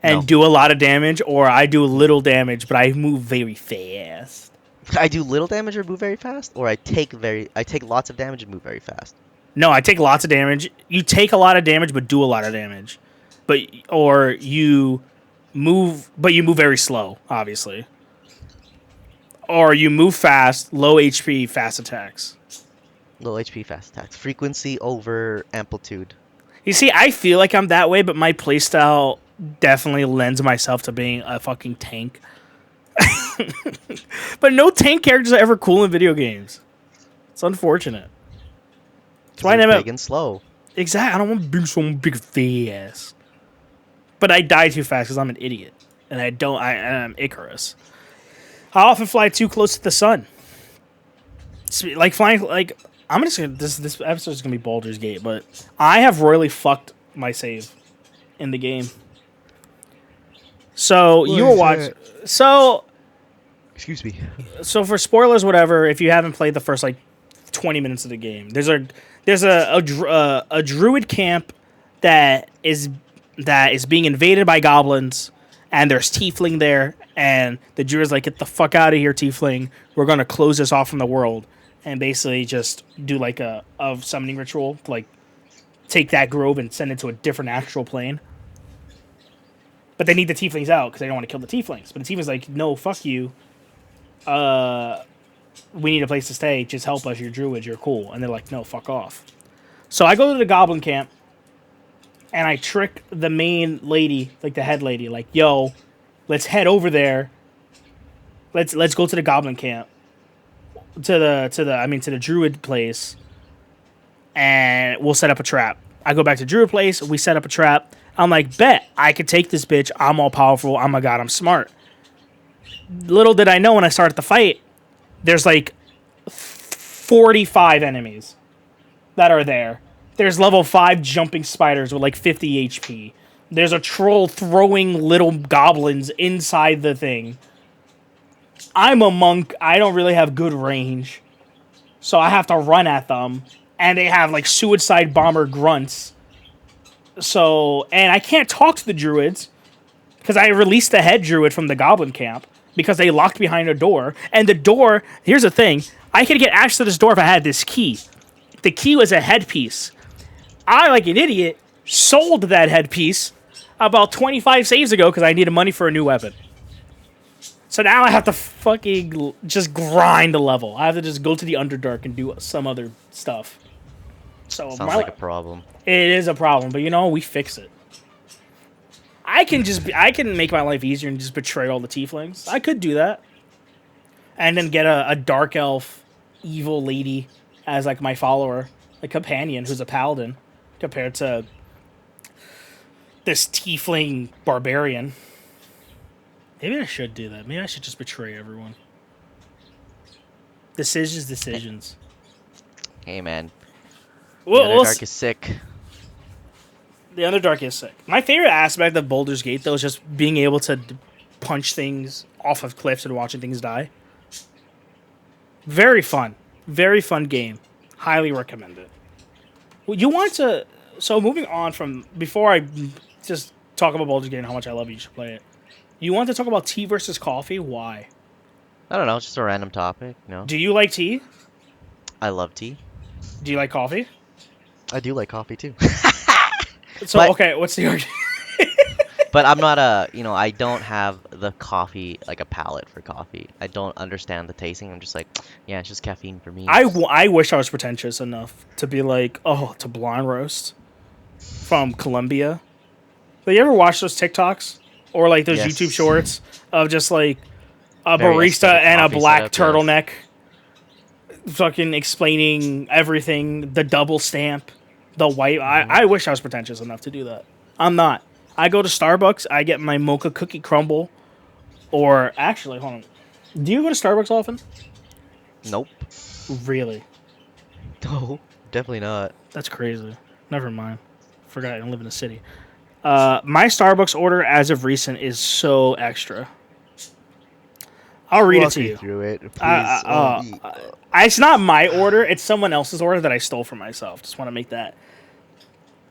and No. do a lot of damage, or I do little damage but I move very fast? I do little damage or move very fast, or I take lots of damage and move very fast. No, I take lots of damage. You take a lot of damage but do a lot of damage. But or you move very slow, obviously. Or you move fast, low HP, fast attacks. Low HP, fast attacks. Frequency over amplitude. You see, I feel like I'm that way, but my playstyle definitely lends myself to being a fucking tank. But no tank characters are ever cool in video games. It's unfortunate. That's 'Cause why I they're never big and slow. exactly. I don't want to be so big fast. But I die too fast because I'm an idiot, and I don't. I'm Icarus. I often fly too close to the sun. Like flying, like I'm just gonna. This episode is gonna be Baldur's Gate, but I have royally fucked my save in the game. So you were watching. So Excuse me. for spoilers, whatever. If you haven't played the first like 20 minutes of the game, there's a druid camp that is being invaded by goblins, and there's tiefling there, and the druid's like, get the fuck out of here, tiefling. We're gonna close this off from the world, and basically just do like a summoning ritual to like take that grove and send it to a different astral plane. But they need the tieflings out because they don't want to kill the tieflings. But the tieflings like, no, fuck you. We need a place to stay. Just help us. You're druids. You're cool. And they're like, no, fuck off. So I go to the goblin camp, and I trick the main lady, like the head lady, like, yo, let's head over there. Let's go to the goblin camp, to the druid place, and we'll set up a trap. I go back to druid place. We set up a trap. I'm like, bet I could take this bitch. I'm all powerful. I'm a god. I'm smart. Little did I know when I started the fight, there's like 45 enemies that are there. There's level 5 jumping spiders with like 50 HP. There's a troll throwing little goblins inside the thing. I'm a monk. I don't really have good range. So I have to run at them. And they have like suicide bomber grunts. So, and I can't talk to the druids because I released the head druid from the goblin camp because they locked behind a door. And the door, here's the thing, I could get access to this door if I had this key. The key was a headpiece. I, like an idiot, sold that headpiece about 25 saves ago because I needed money for a new weapon. So now I have to fucking just grind a level. I have to just go to the Underdark and do some other stuff. So Sounds like a problem. it is a problem, but you know, we fix it. I can make my life easier and just betray all the tieflings. I could do that. And then get a dark elf evil lady as like my follower, a companion who's a paladin, compared to this tiefling barbarian. Maybe I should do that. Maybe I should just betray everyone. Decisions. Hey man, the Well, Underdark is sick. the Underdark is sick. My favorite aspect of Baldur's Gate, though, is just being able to punch things off of cliffs and watching things die. Very fun. Very fun game. Highly recommend it. Well, you want to... So moving on from... Before I just talk about Baldur's Gate and how much I love it, you should play it. You want to talk about tea versus coffee? Why? I don't know, it's just a random topic. No, Do you like tea? I love tea. Do you like coffee? I do like coffee too. So, But- okay, what's the argument? But I'm not I don't have the coffee, like a palate for coffee. I don't understand the tasting. I'm just like, yeah, it's just caffeine for me. I wish I was pretentious enough to be like, oh, it's a blonde roast from Colombia. Like, you ever watch those TikToks? Or like those Yes. YouTube shorts of just like a Very barista aesthetic and a coffee black setup, turtleneck fucking explaining everything, the double stamp, the white. I wish I was pretentious enough to do that. I'm not. I go to Starbucks, I get my mocha cookie crumble, or actually, hold on. Do you go to Starbucks often? Nope. Really? No, definitely not. That's crazy. Never mind. Forgot I don't live in the city. My Starbucks order as of recent is so extra. I'll read it Walk to me you. through it, please. It's not my order. It's someone else's order that I stole for myself. Just want to make that.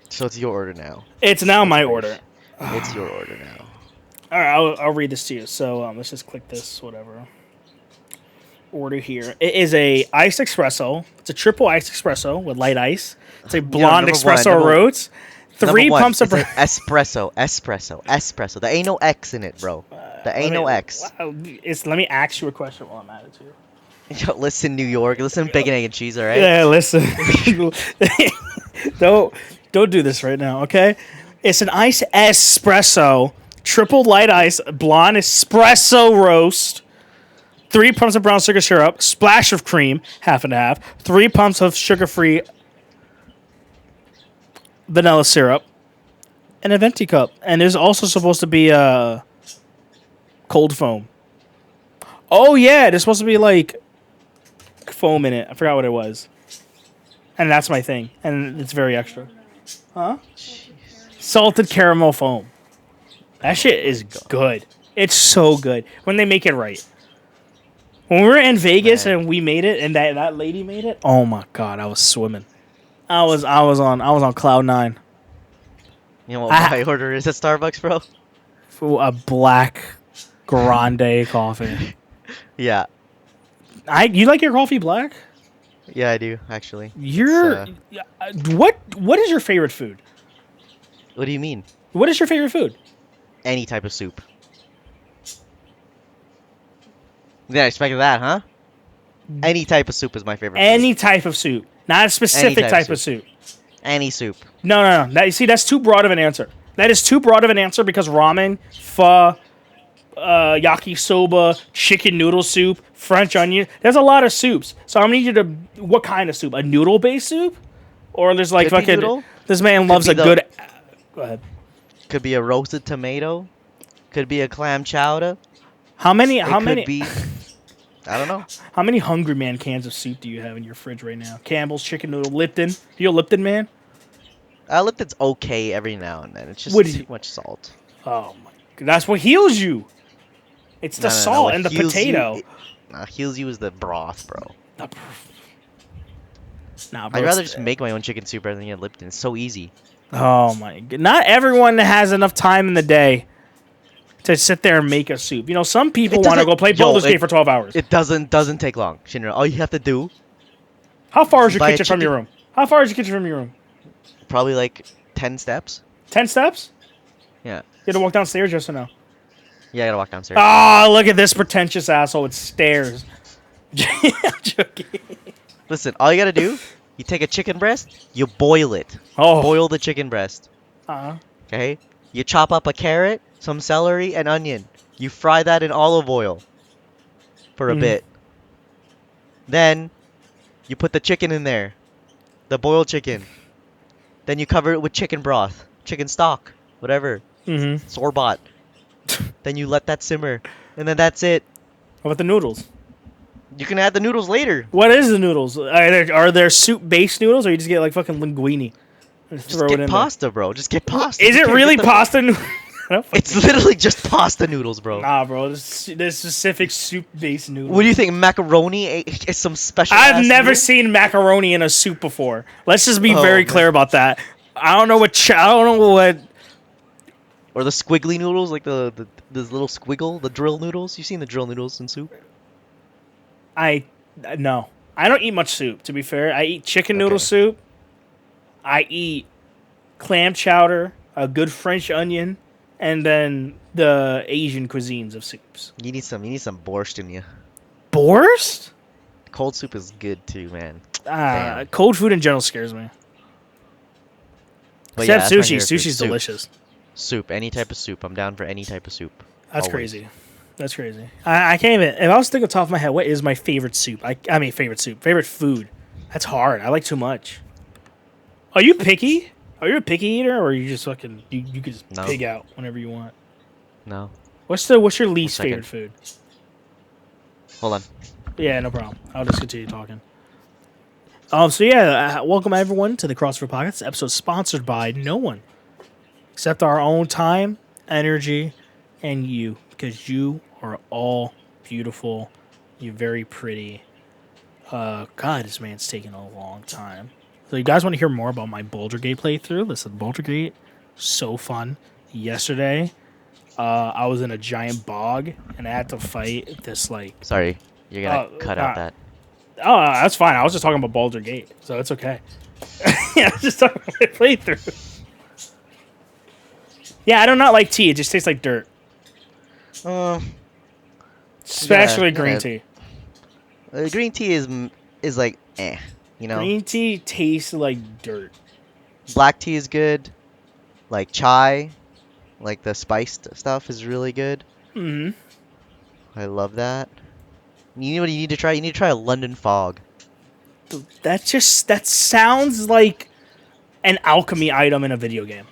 So it's your order now. It's now my order. It's your order now. All right, I'll read this to you. So let's just click this, whatever. Order here. It is a iced espresso. It's a triple iced espresso with light ice. It's a blonde espresso roast. Three pumps of espresso. There ain't no X in it, bro. There ain't no X. Let me ask you a question while I'm at it too. Yo, listen, New York. Listen, bacon, egg, and cheese. All right. Yeah, listen. don't do this right now, okay? It's an iced espresso, triple light ice, blonde espresso roast. 3 pumps of brown sugar syrup, splash of cream, half and half. 3 pumps of sugar-free vanilla syrup, and a venti cup. And there's also supposed to be cold foam. Oh yeah, there's supposed to be like foam in it. I forgot what it was. And that's my thing. And it's very extra. Huh? Salted caramel foam. That shit is good. It's so good when they make it right. When we were in Vegas and we made it, and that lady made it, oh my god, I was swimming. I was on cloud 9. You know what my order is at Starbucks, bro? A black grande coffee. Yeah. You like your coffee black? Yeah, I do actually. What is your favorite food? What do you mean? What is your favorite food? Any type of soup. Yeah, expected that, huh? Any type of soup is my favorite. Any type of soup, not a specific type of soup. Any soup. No. You see, that's too broad of an answer. That is too broad of an answer because ramen, pho, yakisoba, chicken noodle soup, French onion. There's a lot of soups. So I'm gonna need you to. What kind of soup? A noodle-based soup, or there's like Could be fucking. noodle. This man loves a good. Go ahead. Could be a roasted tomato. Could be a clam chowder. How many? Could be. I don't know. How many Hungry Man cans of soup do you have in your fridge right now? Campbell's, chicken noodle, Lipton. You a Lipton man? Lipton's okay every now and then. It's just too much salt. Oh my god, that's what heals you. It's the salt and the potato. Heals you is the broth, bro. Nah, bro, I'd rather just make my own chicken soup rather than get Lipton. It's so easy. Oh my god! Not everyone has enough time in the day to sit there and make a soup. You know, some people want to go play Baldur's Gate for 12 hours. It doesn't take long, Shinra. All you have to do. How far is your kitchen from your room? How far is your kitchen from your room? Probably like 10 steps. 10 steps? Yeah. You have to walk downstairs, yes or no? Yeah, I gotta walk downstairs. Oh, look at this pretentious asshole with stairs. I'm joking. Listen, all you gotta do, you take a chicken breast, you boil it. Oh. Boil the chicken breast. Uh-huh. Okay? You chop up a carrot, some celery, and onion. You fry that in olive oil for a bit. Then, You put the chicken in there, the boiled chicken. Then you cover it with chicken broth, chicken stock, whatever, Mm-hmm. sorbot. Then you let that simmer, and then that's it. What about the noodles? You can add the noodles later. What is the noodles? Are there soup-based noodles, or you just get like fucking linguine and Just throw it get in pasta, bro. Just get there? pasta. Is You it can't really get the- pasta noodles? It's literally just pasta noodles, bro. Nah, bro. There's specific soup-based noodles. What do you think? Macaroni is some special. I've ass never noodle? seen macaroni in a soup before. Let's just be Oh, very man. clear about that. I don't know what. Or the squiggly noodles, like the this little squiggle, the drill noodles. You've seen the drill noodles in soup? No. I don't eat much soup. To be fair, I eat chicken noodle Okay. soup. I eat clam chowder, a good French onion, and then the Asian cuisines of soups. You need some borscht in you. Borscht? Cold soup is good too, man. Damn. Cold food in general scares me. But Except that's my sushi. favorite food. Sushi's Soup. delicious. Soup, any type of soup. I'm down for any type of soup. That's Always. crazy. That's crazy. I can't even. If I was thinking off the top of my head, what is my favorite soup? I mean, favorite soup. Favorite food. That's hard. I like too much. Are you picky? Are you a picky eater, or are you just fucking you could just No. pig out whenever you want? No. What's your least second. favorite food? Hold on. Yeah, no problem. I'll just continue talking. So yeah, welcome everyone to the CrossFit Podcast episode sponsored by no one except our own time, energy, and you, because you are all beautiful. You're very pretty. God, this man's taking a long time. So you guys want to hear more about my Baldur Gate playthrough? Listen, Baldur Gate, so fun. Yesterday, I was in a giant bog and I had to fight this like. Sorry, you're gonna cut out that. Oh, that's fine. I was just talking about Baldur Gate, so it's okay. Yeah, I was just talking about my playthrough. Yeah, I do not like tea. It just tastes like dirt. Especially green yeah. tea. Green tea is like you know. Green tea tastes like dirt. Black tea is good. Like chai, like the spiced stuff is really good. Hmm. I love that. You know what you need to try? You need to try a London fog. That sounds like an alchemy item in a video game.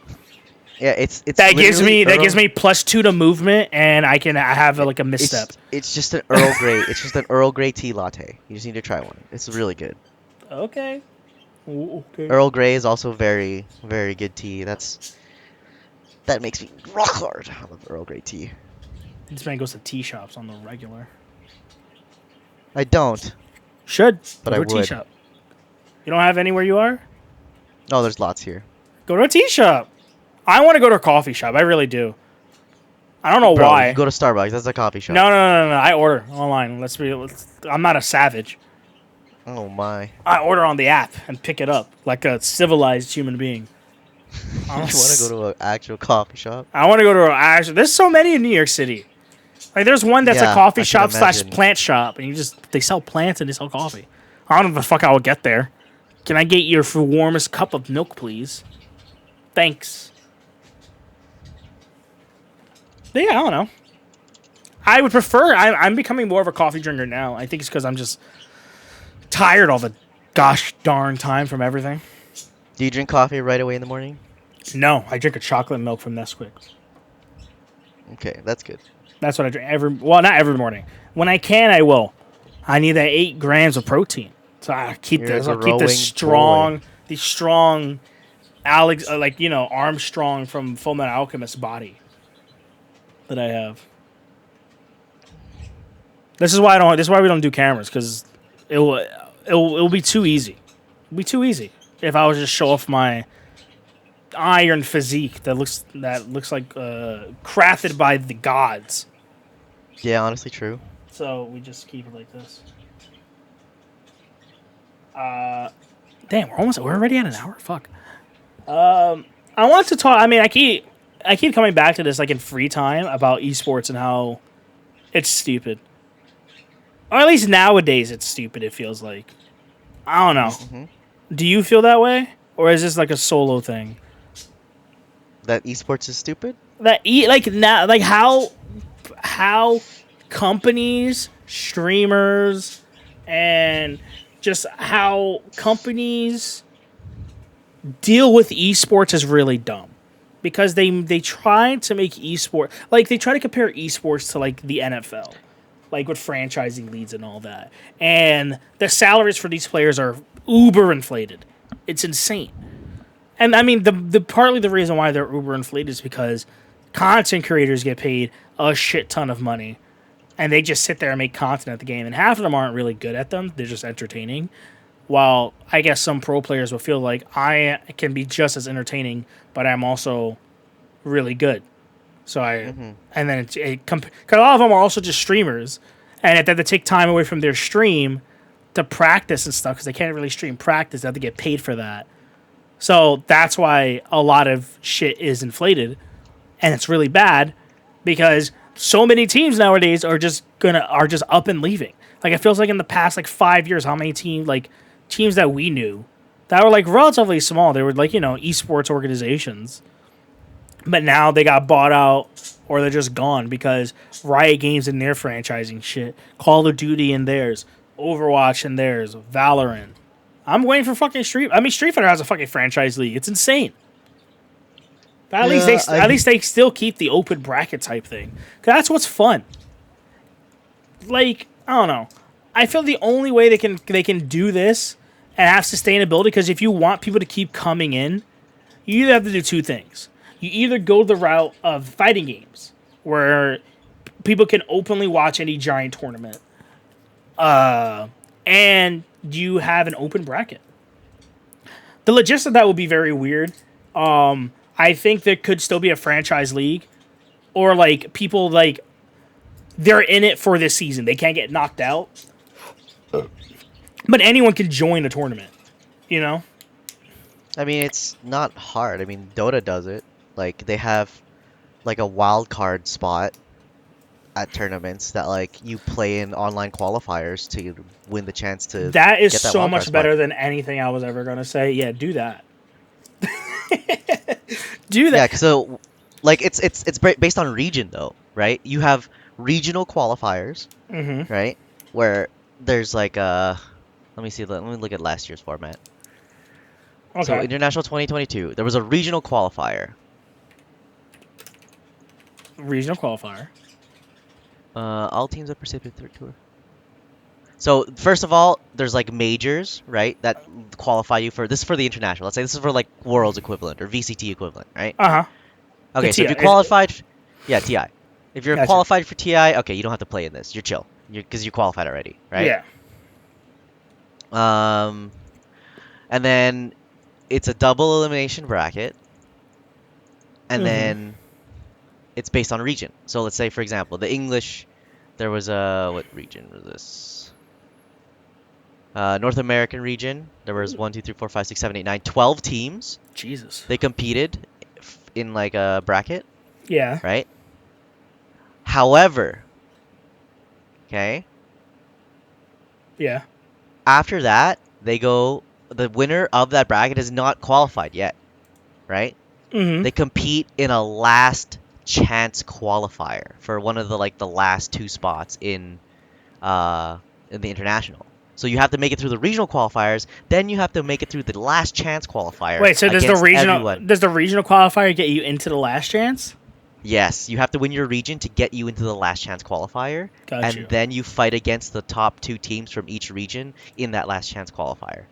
Yeah, it's That gives literally me +2 to movement, and I have like a misstep. It's just an Earl Grey. It's just an Earl Grey tea latte. You just need to try one. It's really good. Okay. Ooh, okay. Earl Grey is also very, very good tea. That makes me rock hard. I love Earl Grey tea. This man goes to tea shops on the regular. I don't. Should. But Go I to a tea would. shop. You don't have anywhere you are? Oh, there's lots here. Go to a tea shop. I want to go to a coffee shop. I really do. I don't know Bro, why. you go to Starbucks. That's a coffee shop. No. I order online. I'm not a savage. Oh my. I order on the app and pick it up like a civilized human being. You want to go to an actual coffee shop? I want to go to there's so many in New York City. Like there's one that's a Yeah, coffee I can shop / imagine. plant shop, and they sell plants and they sell coffee. I don't know if the fuck I will get there. Can I get your warmest cup of milk, please? Thanks. But yeah, I don't know. I would prefer. I'm becoming more of a coffee drinker now. I think it's because I'm just tired all the gosh darn time from everything. Do you drink coffee right away in the morning? No, I drink a chocolate milk from Nesquik. Okay, that's good. That's what I drink not every morning. When I can, I will. I need that 8 grams of protein. So I keep You're this. a I'll keep this growing strong Alex, Armstrong from Fullmetal Alchemist body that I have. This is why we don't do cameras, because it'll be too easy. It'll be too easy if I was just show off my iron physique that looks like crafted by the gods. Yeah, honestly, true. So we just keep it like this. Damn, we're already at an hour. Fuck. I want to talk. I mean, I keep coming back to this like in free time about esports and how it's stupid, or at least nowadays it's stupid. It feels like. I don't know. Mhm. Do you feel that way, or is this like a solo thing? That esports is stupid? How companies, streamers, and just how companies deal with esports is really dumb because they try to make esports like they try to compare esports to like the NFL, like with franchising leads and all that, and the salaries for these players are uber inflated. It's insane. And I mean, the partly the reason why they're uber inflated is because content creators get paid a shit ton of money, and they just sit there and make content at the game, and half of them aren't really good at them. They're just entertaining. While I guess some pro players will feel like I can be just as entertaining, but I'm also really good. So and then because a lot of them are also just streamers, and if they have to take time away from their stream to practice and stuff because they can't really stream practice, they have to get paid for that. So that's why a lot of shit is inflated, and it's really bad because so many teams nowadays are just up and leaving. Like it feels like in the past like 5 years, how many teams that we knew that were like relatively small, they were like esports organizations, but now they got bought out or they're just gone because Riot Games in their franchising shit, Call of Duty in theirs, Overwatch in theirs, Valorant. I'm waiting for fucking Street Fighter has a fucking franchise league. It's insane. But at least they still keep the open bracket type thing. 'Cause that's what's fun. Like, I don't know. I feel the only way they can do this and have sustainability, because if you want people to keep coming in, you either have to do two things. You either go the route of fighting games, where people can openly watch any giant tournament, and you have an open bracket. The logistics of that would be very weird. I think there could still be a franchise league, or like people like they're in it for this season. They can't get knocked out, but anyone can join a tournament. I mean, it's not hard. I mean, Dota does it. Like they have like a wild card spot at tournaments that like you play in online qualifiers to win the chance to That is get that so wild card much spot. better than anything I was ever gonna say. Yeah, do that. Do that. Yeah, so like it's based on region though, right? You have regional qualifiers, right? Where there's like let me look at last year's format. Okay. So International 2022, there was a regional qualifier. Regional qualifier. All teams that participate third tour. So first of all, there's like majors, right? That qualify you for this is for the international. Let's say this is for like Worlds equivalent or VCT equivalent, right? Okay, so if you qualified, yeah, TI. If you're qualified for TI, okay, you don't have to play in this. You're chill, because you qualified already, right? Yeah. And then it's a double elimination bracket, and then it's based on region. So let's say, for example, the English, there was what region was this? North American region. There was 1, 2, 3, 4, 5, 6, 7, 8, 9, 12 teams. Jesus. They competed in like a bracket. Yeah. Right? However, okay, Yeah. after that, the winner of that bracket is not qualified yet, right? They compete in a last chance qualifier for one of the last two spots in the international. So you have to make it through the regional qualifiers, then you have to make it through the last chance qualifier. Wait, so does everyone. the regional qualifier get you into the last chance? Yes, you have to win your region to get you into the last chance qualifier, Got then you fight against the top two teams from each region in that last chance qualifier.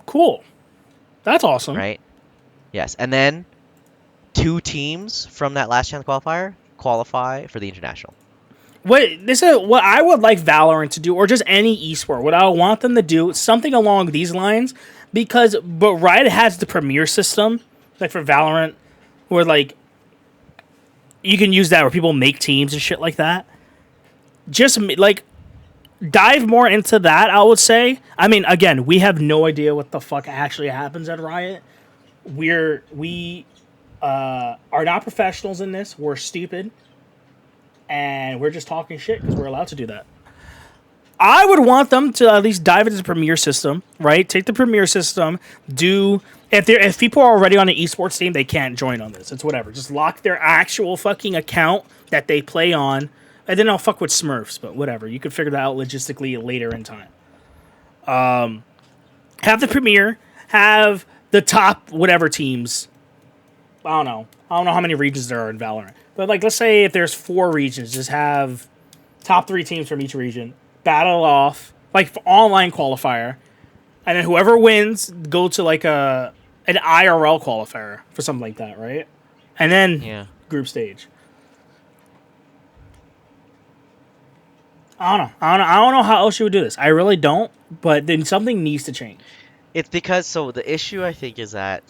Cool. That's awesome. Right? Yes, and then two teams from that last chance qualifier qualify for the international. This is what I would like Valorant to do, or just any esport. What I want them to do, something along these lines, but Riot has the Premier system, like for Valorant, where like you can use that where people make teams and shit like that. Just like dive more into that, I would say. I mean, again, we have no idea what the fuck actually happens at Riot. We are not professionals in this. We're stupid. And we're just talking shit because we're allowed to do that. I would want them to at least dive into the Premier system, right? Take the Premier system, if people are already on an esports team, they can't join on this. It's whatever. Just lock their actual fucking account that they play on, and then I'll fuck with Smurfs, but whatever. You could figure that out logistically later in time. Have the premier, have the top whatever teams. I don't know. I don't know how many regions there are in Valorant. But like, let's say if there's 4 regions, just have top 3 teams from each region battle off like online qualifier, and then whoever wins go to like an IRL qualifier for something like that, right? And then Yeah. group stage. I don't know how else you would do this. I really don't. But then something needs to change. It's because so the issue I think is that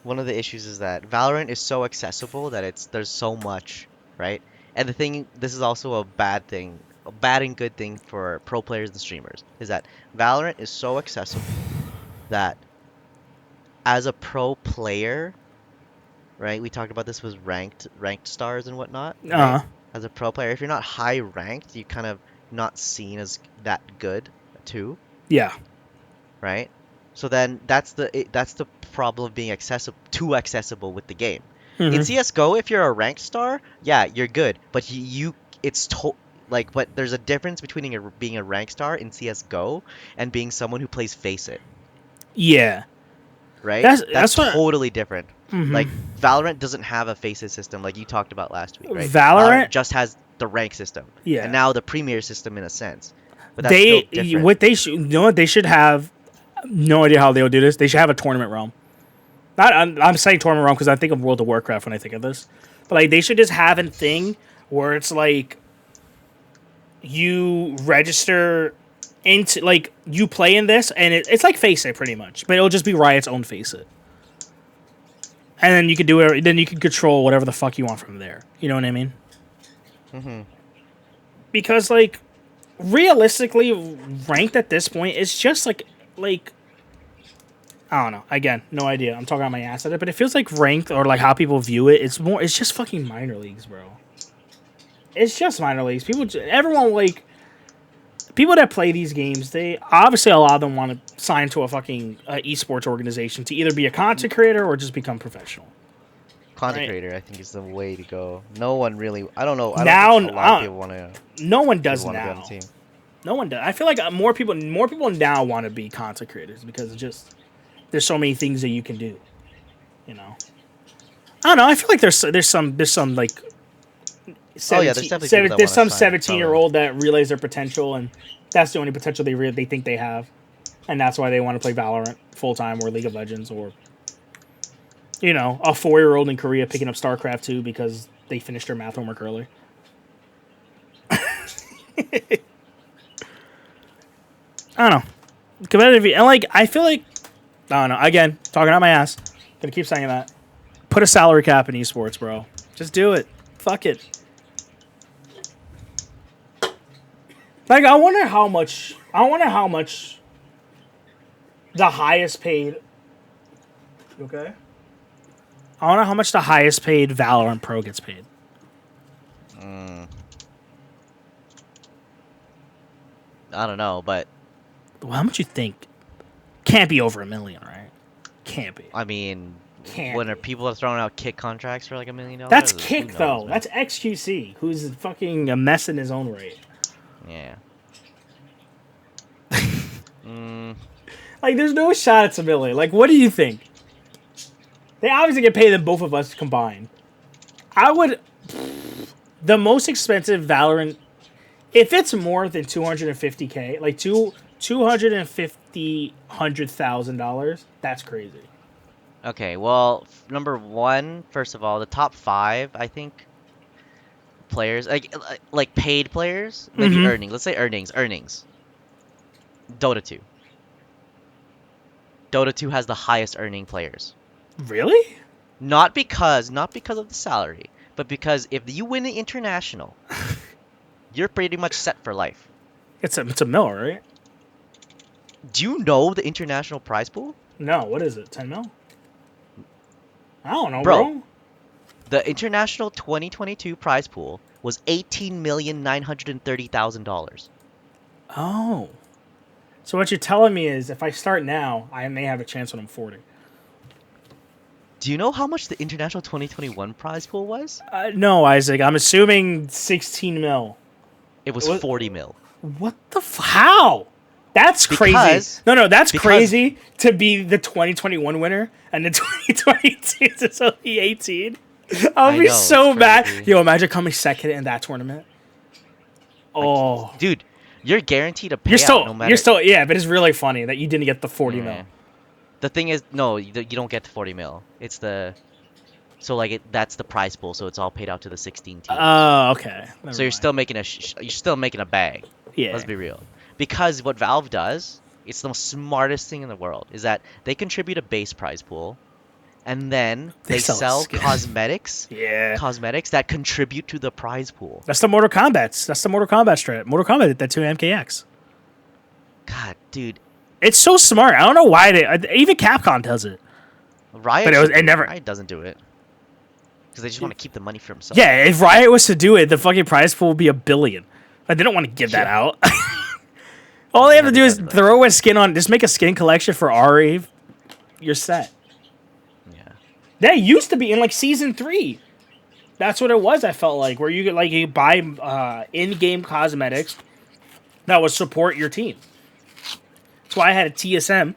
one of the issues is that Valorant is so accessible that there's so much, right? And the thing, this is also a bad thing, a bad and good thing for pro players and streamers, is that Valorant is so accessible that as a pro player, right? We talked about this with ranked stars and whatnot, right? Uh, As a pro player, if you're not high ranked, you kind of not seen as that good too, yeah. right? So then that's the problem of being too accessible with the game. In Mm-hmm. CS:GO, if you're a ranked star, yeah, you're good, but it's like, but there's a difference between being a ranked star in CS:GO and being someone who plays Face It, Yeah. right? That's That's what. totally different. Mm-hmm. Like Valorant doesn't have a Face It system like you talked about last week, right? Valorant. Just has the rank system, and Yeah. now the Premier system in a sense, but that's still different. What they should, you know what they should have. No idea how they'll do this. They should have a tournament realm. Not I'm saying tournament realm because I think of World of Warcraft when I think of this, but like they should just have a thing where it's like you register into like you play in this and it's like Face It pretty much, but it'll just be Riot's own Face It, and then you can do it. Then you can control whatever the fuck you want from there. You know what I mean? Hmm. Because like realistically, ranked at this point is just like I don't know. Again, no idea. I'm talking out my ass at it, but it feels like ranked or like how people view it. It's just fucking minor leagues, bro. It's just minor leagues. Everyone like people that play these games. They obviously a lot of them want to sign to a fucking esports organization to either be a content creator or just become professional. Content Right. creator, I think, is the way to go. No one really, I don't know. I Now, don't think a lot of people want to No one does be on now. the team. No one does. I feel like more people now want to be content creators because it's just there's so many things that you can do. You know. I don't know. I feel like there's some like. 17, Oh yeah, there's definitely people that there's some wanna sign 17-year-old that realize their potential and that's the only potential they think they have, and that's why they want to play Valorant full time or League of Legends or. You know, a 4-year-old in Korea picking up StarCraft 2 because they finished their math homework early. I don't know. Competitive, and like I feel like I don't know. Again, talking out my ass. Gonna keep saying that. Put a salary cap in esports, bro. Just do it. Fuck it. Like I wonder how much the highest paid. Okay. I wonder how much the highest paid Valorant pro gets paid. I don't know, but Well, how much you think? Can't be over $1 million, right? Can't be. I mean, Can't when be. are people throwing out kick contracts for like $1 million? That's Who Kick knows, though. man? That's XQC, who's fucking a mess in his own right. Yeah. Mm, Like, there's no shot at $1 million. Like, what do you think? They obviously get paid than both of us combined. I would. The most expensive Valorant, if it's more than $250K, like $100,000, that's crazy. okay, well, number one, first of all, the top 5, I think, players, like paid players, maybe Mm-hmm. earnings. Let's say earnings. Dota 2. Dota 2 has the highest earning players. Really? Not because of the salary, but because if you win the international, you're pretty much set for life. It's a mill, right? Do you know the international prize pool? No, what is it? 10 mil? I don't know, Bro. bro. The international 2022 prize pool was $18,930,000. Oh. So what you're telling me is if I start now, I may have a chance when I'm 40. Do you know how much the international 2021 prize pool was? No, Isaac. I'm assuming 16 mil. It was What? 40 mil. What the how? That's crazy. Because No, that's because crazy to be the 2021 winner and the 2022 is only 18. I'll I be know it's so mad. crazy. Yo, imagine coming second in that tournament. Like, Oh, dude, you're guaranteed a payout no you're matter. still, yeah, but it's really funny that you didn't get the 40 Yeah. mil. The thing is, no, you don't get the 40 mil. It's the so like that's the prize pool, so it's all paid out to the 16 teams. Oh, okay. So Never you're mind. still making you're still making a bag. Let's Yeah. be real. Because what Valve does, it's the smartest thing in the world, is that they contribute a base prize pool, and then They they sell a sell skin. Yeah. cosmetics that contribute to the prize pool. That's the Mortal Kombat's. That's the Mortal Kombat strat. Mortal Kombat did that to MKX. God, dude, It's so smart. I don't know why they. Even Capcom does it. Riot But should do it never. Riot doesn't do it because they just want to keep the money for themselves. Yeah, if Riot was to do it, the fucking prize pool would be $1 billion. Like, they don't want to give that Yeah. out. All they have Yeah, to they do is don't, but throw a skin on. Just make a skin collection for Ari. You're set. yeah. That used to be in like season 3. That's what it was. I felt like where you could like you buy in-game cosmetics that would support your team. That's why I had a TSM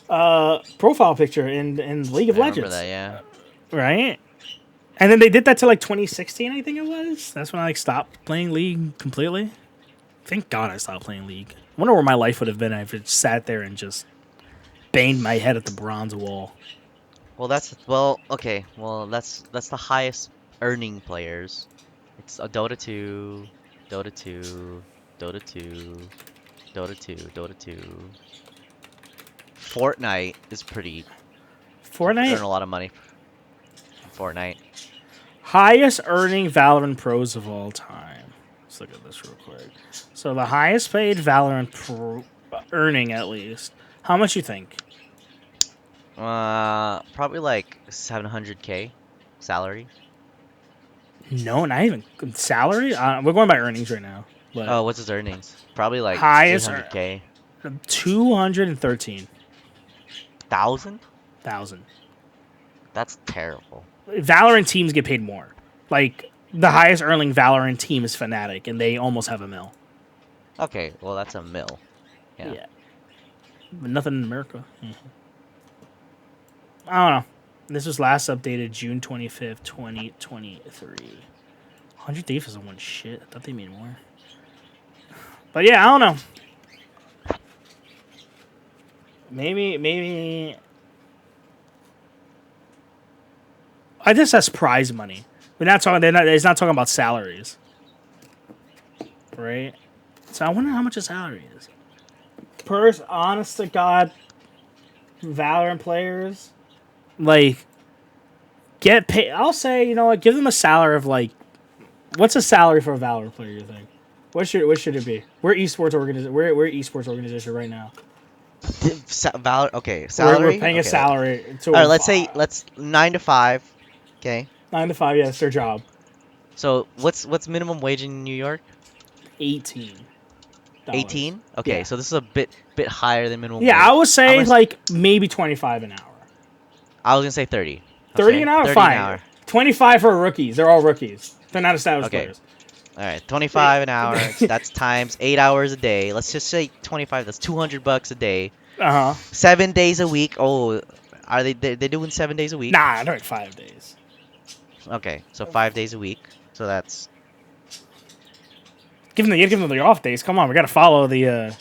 profile picture in League of I remember Legends, that, yeah. right? And then they did that to like 2016, I think it was. That's when I like stopped playing League completely. Thank God I stopped playing League. I wonder where my life would have been if it sat there and just banged my head at the bronze wall. Okay. Well, that's the highest earning players. It's a Dota 2, Dota 2, Dota 2, Dota 2, Dota 2. Fortnite is pretty. You earn Fortnite, a lot of money from Fortnite. highest earning Valorant pros of all time. Let's look at this real quick. So the highest paid Valorant pro earning at least. How much you think? Probably like 700K salary. No, not even salary. We're going by earnings right now, but Oh, what's his earnings? Probably like highest 800K. 213,000. Thousand? 1,000. That's terrible. Valorant teams get paid more. Like the highest earning Valorant team is Fnatic, and they almost have a mil. Okay, well that's a mil. Yeah. Yeah, but nothing in America. I don't know. This was last updated June 25th, 2023. 100 Thief isn't one shit. I thought they made more. But yeah, I don't know. Maybe. I guess that's prize money. We're not talking. It's not talking about salaries, right? So I wonder how much a salary is. Honest to God, Valorant players like get paid. I'll say, you know what? Give them a salary of like, what's a salary for a Valorant player? You think? What should it be? We're esports organization. We're esports organization right now. Okay, We're salary. paying a Okay. salary to All right, let's 9 to 5. Okay. 9 to 5. Yeah, it's their job. So what's minimum wage in New York? $18. 18? Okay, Yeah. so this is a bit higher than minimum Yeah, wage. I would say I'm gonna, like maybe 25 an hour. I was gonna say 30. 30 an hour, 30 fine. an hour. 25 for rookies. They're all rookies. They're not established Okay. players. All right, 25 an hour. That's times 8 hours a day. Let's just say 25. That's $200 a day. Uh huh. 7 days a week. Oh, are they doing 7 days a week? Nah, they're like 5 days. Okay, so 5 days a week. So that's Give them the off days. Come on, we gotta follow the.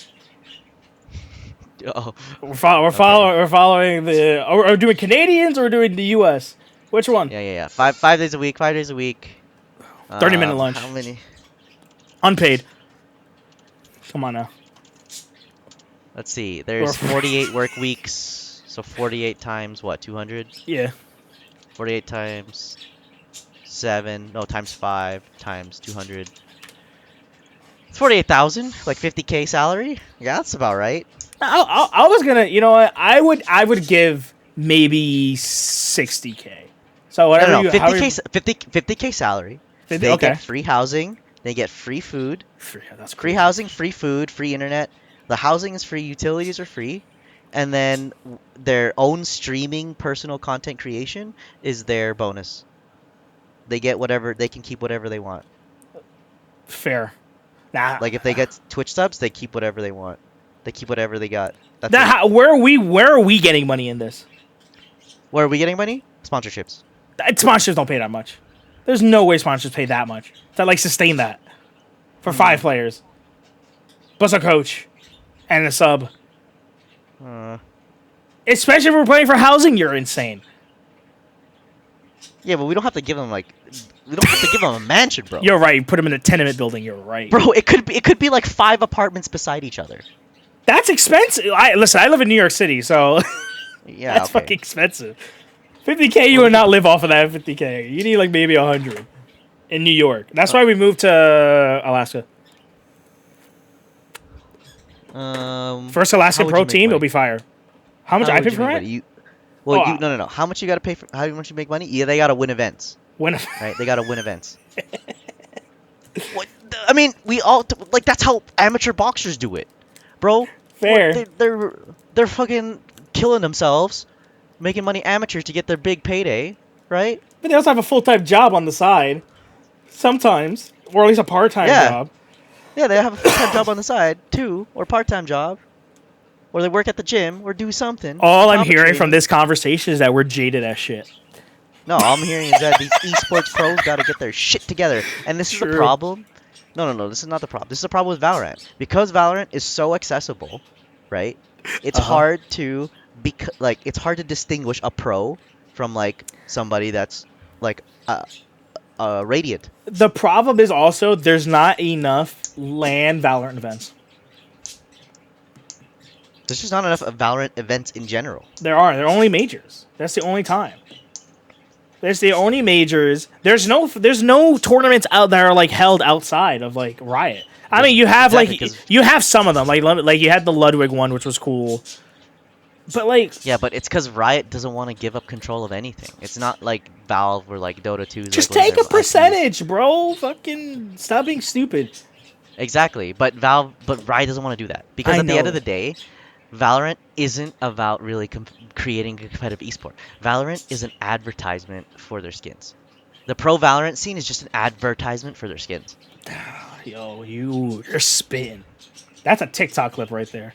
oh, We're following the. Are we doing Canadians or are we doing the U.S.? Which one? yeah. 5 days a week. 5 days a week. 30-minute lunch. How many? Unpaid. Come on now. Let's see. There's 48 work weeks. So 48 times what? 200? Yeah. 48 times 7. No, times 5 times 200. It's 48,000. Like 50K salary. Yeah, that's about right. I was gonna. You know what? I would give maybe 60K. So whatever No, you. 50K salary. 50, They okay. get free housing. They get free food. That's Free crazy. housing, free food, free internet. The housing is free. Utilities are free. And then their own streaming personal content creation is their bonus. They get whatever, they can keep whatever they want. Fair. Nah. Like if they get Twitch subs, they keep whatever they want. They keep whatever they got. That's That it. where are we getting money in this? Where are we getting money? Sponsorships. Sponsorships don't pay that much. There's no way sponsors pay that much to like sustain that for 5 players, plus a coach and a sub. Especially if we're playing for housing, you're insane. Yeah, but we don't have to give them we don't have to give them a mansion, bro. You're right. Put them in a tenement building. You're right, Bro, it could be like 5 apartments beside each other. That's expensive. Listen, I live in New York City, so Yeah, that's okay. fucking expensive. 50K, you would not live off of that 50K. You need like maybe 100 in New York. That's why we moved to Alaska. First Alaska pro team, it'll be fire. How much I pay for rent? No. How much you gotta pay for? How much you make money? Yeah, they gotta win events. Right? They gotta win events. What? I mean, we all like that's how amateur boxers do it, bro. Fair. They're fucking killing themselves, making money amateur to get their big payday, right? But they also have a full-time job on the side, sometimes, or at least a part-time job. Yeah, they have a full-time job on the side too, or part-time job, or they work at the gym, or do something. All I'm hearing from this conversation is that we're jaded as shit. No, all I'm hearing is that these esports pros got to get their shit together, and this is the problem. No, this is not the problem. This is the problem with Valorant. Because Valorant is so accessible, right? It's hard to it's hard to distinguish a pro from like somebody that's like Radiant. The problem is also there's not enough LAN Valorant events. There's just not enough Valorant events in general. There are only majors. That's the only time. There's the only majors. There's no tournaments out that are like held outside of like Riot. I mean, you have you have some of them like you had the Ludwig one, which was cool. But like but it's because Riot doesn't want to give up control of anything. It's not like Valve or like Dota 2. Just take a percentage, bro. Fucking stop being stupid. Exactly, but Riot doesn't want to do that because at the end of the day, Valorant isn't about really creating a competitive esport. Valorant is an advertisement for their skins. The pro Valorant scene is just an advertisement for their skins. Yo, you're spitting. That's a TikTok clip right there.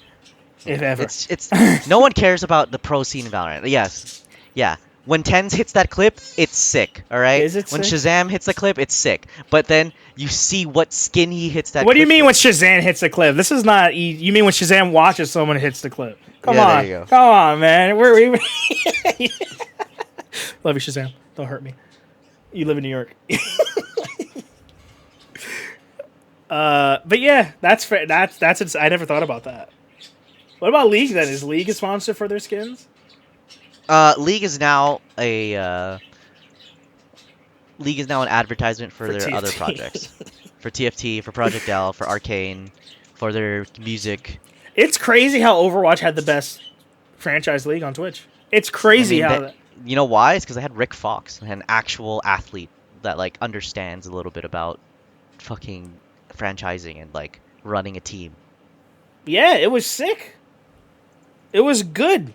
If ever. It's no one cares about the pro scene in Valorant. Yes. Yeah. When Tens hits that clip, it's sick, all right? Is it when sick? Shazam hits the clip, it's sick. But then you see what skin he hits that What do you clip mean with. when Shazam hits the clip? This is not... You mean when Shazam watches someone hits the clip? Come Yeah, on. there you go. Come on, man. We Love you, Shazam. Don't hurt me. You live in New York. But yeah, that's fair. That's I never thought about that. What about League then? Is League a sponsor for their skins? League is now an advertisement for their TFT. other projects. For TFT, for Project L, for Arcane, for their music. It's crazy how Overwatch had the best franchise league on Twitch. It's crazy You know why? It's because they had Rick Fox, an actual athlete that like understands a little bit about fucking franchising and like running a team. Yeah, it was sick. It was good.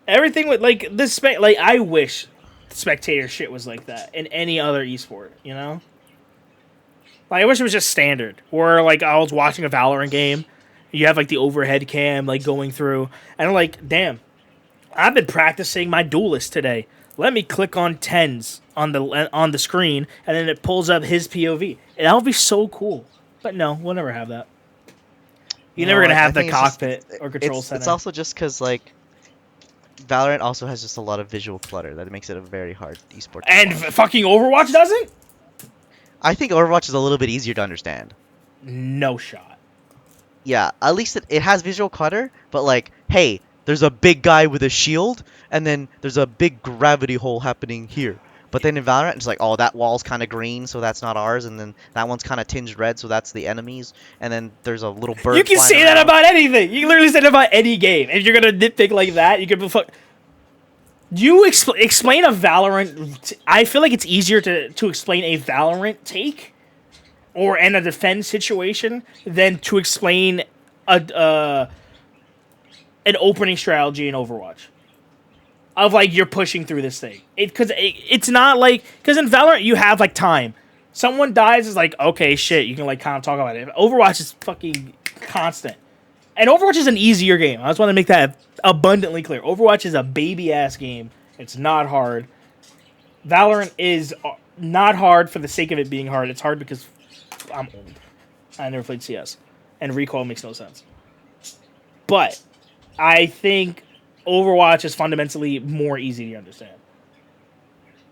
Everything with like this I wish spectator shit was like that in any other esport, you know? Like I wish it was just standard. Or like I was watching a Valorant game, you have like the overhead cam like going through, and I'm like, damn, I've been practicing my duelist today. Let me click on tens on the screen, and then it pulls up his POV. And that would be so cool. But no, we'll never have that. You're never gonna have the cockpit or control center. It's also just because like Valorant also has just a lot of visual clutter that makes it a very hard esport. And fucking Overwatch doesn't? I think Overwatch is a little bit easier to understand. No shot. Yeah, at least it has visual clutter, but like, hey, there's a big guy with a shield, and then there's a big gravity hole happening here. But then in Valorant, it's like, oh, that wall's kind of green, so that's not ours, and then that one's kind of tinged red, so that's the enemies, and then there's a little bird. You can say that about anything. You can literally say that about any game. If you're gonna nitpick like that, you can fuck. You explain a Valorant. I feel like it's easier to explain a Valorant take, or in a defense situation, than to explain an opening strategy in Overwatch. Of like you're pushing through this thing, because it's not like because in Valorant you have like time, Someone dies is like, okay, shit, you can like kind of talk about it. Overwatch is fucking constant. And Overwatch is an easier game. I just want to make that abundantly clear. Overwatch is a baby ass game. It's not hard. Valorant is not hard for the sake of it being hard. It's hard because I'm old. I never played CS. And recoil makes no sense. But I think Overwatch is fundamentally more easy to understand.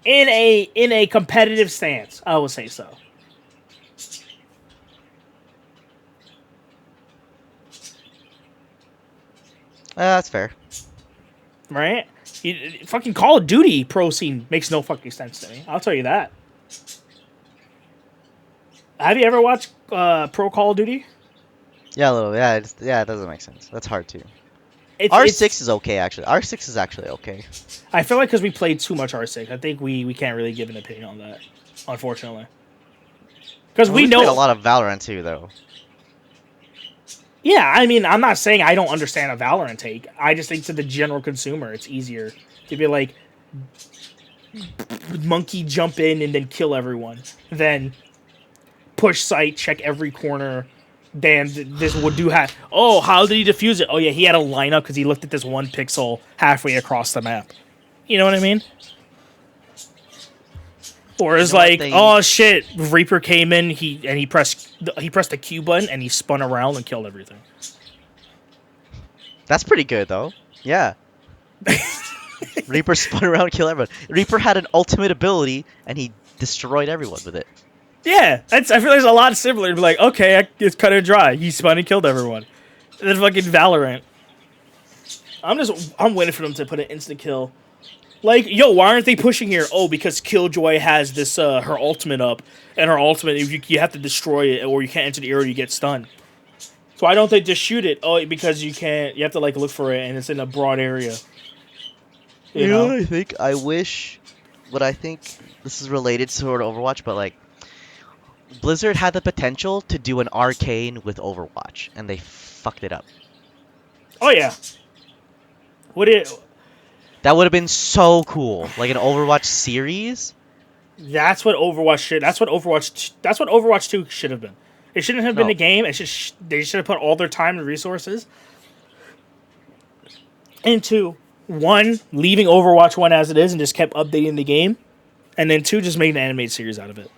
In a competitive stance, I will say so. That's fair. Right? Fucking Call of Duty pro scene makes no fucking sense to me. I'll tell you that. Have you ever watched pro Call of Duty? Yeah, a little. Yeah, it doesn't make sense. That's hard too. It's R6 is okay actually. R6 is actually okay. I feel like because we played too much R6, I think we can't really give an opinion on that, unfortunately. Because we know played a lot of Valorant too, though. Yeah, I mean, I'm not saying I don't understand a Valorant take. I just think to the general consumer, it's easier to be like, monkey jump in and then kill everyone, than push site, check every corner. Damn, this would do have. Oh, how did he defuse it? Oh yeah, he had a lineup because he looked at this one pixel halfway across the map. You know what I mean? Or it's like, oh shit, Reaper came in, he pressed the Q button and he spun around and killed everything. That's pretty good though. Yeah. Reaper spun around and killed everyone. Reaper had an ultimate ability and he destroyed everyone with it. Yeah, I feel there's a lot similar to be like, okay, it's cut and dry. He spun and killed everyone. And then fucking Valorant. I'm waiting for them to put an instant kill. Like, yo, why aren't they pushing here? Oh, because Killjoy has this her ultimate up, and her ultimate you have to destroy it, or you can't enter the area, you get stunned. So why don't they just shoot it? Oh, because you can't. You have to like look for it, and it's in a broad area. You know what I think? I think this is related to sort of Overwatch, but like Blizzard had the potential to do an Arcane with Overwatch, and they fucked it up. Oh yeah. That would have been so cool, like an Overwatch series. That's what Overwatch should. That's what Overwatch 2 should have been. It shouldn't have been a game. It's just they should have put all their time and resources into one, leaving Overwatch 1 as it is and just kept updating the game, and then two, just making an animated series out of it.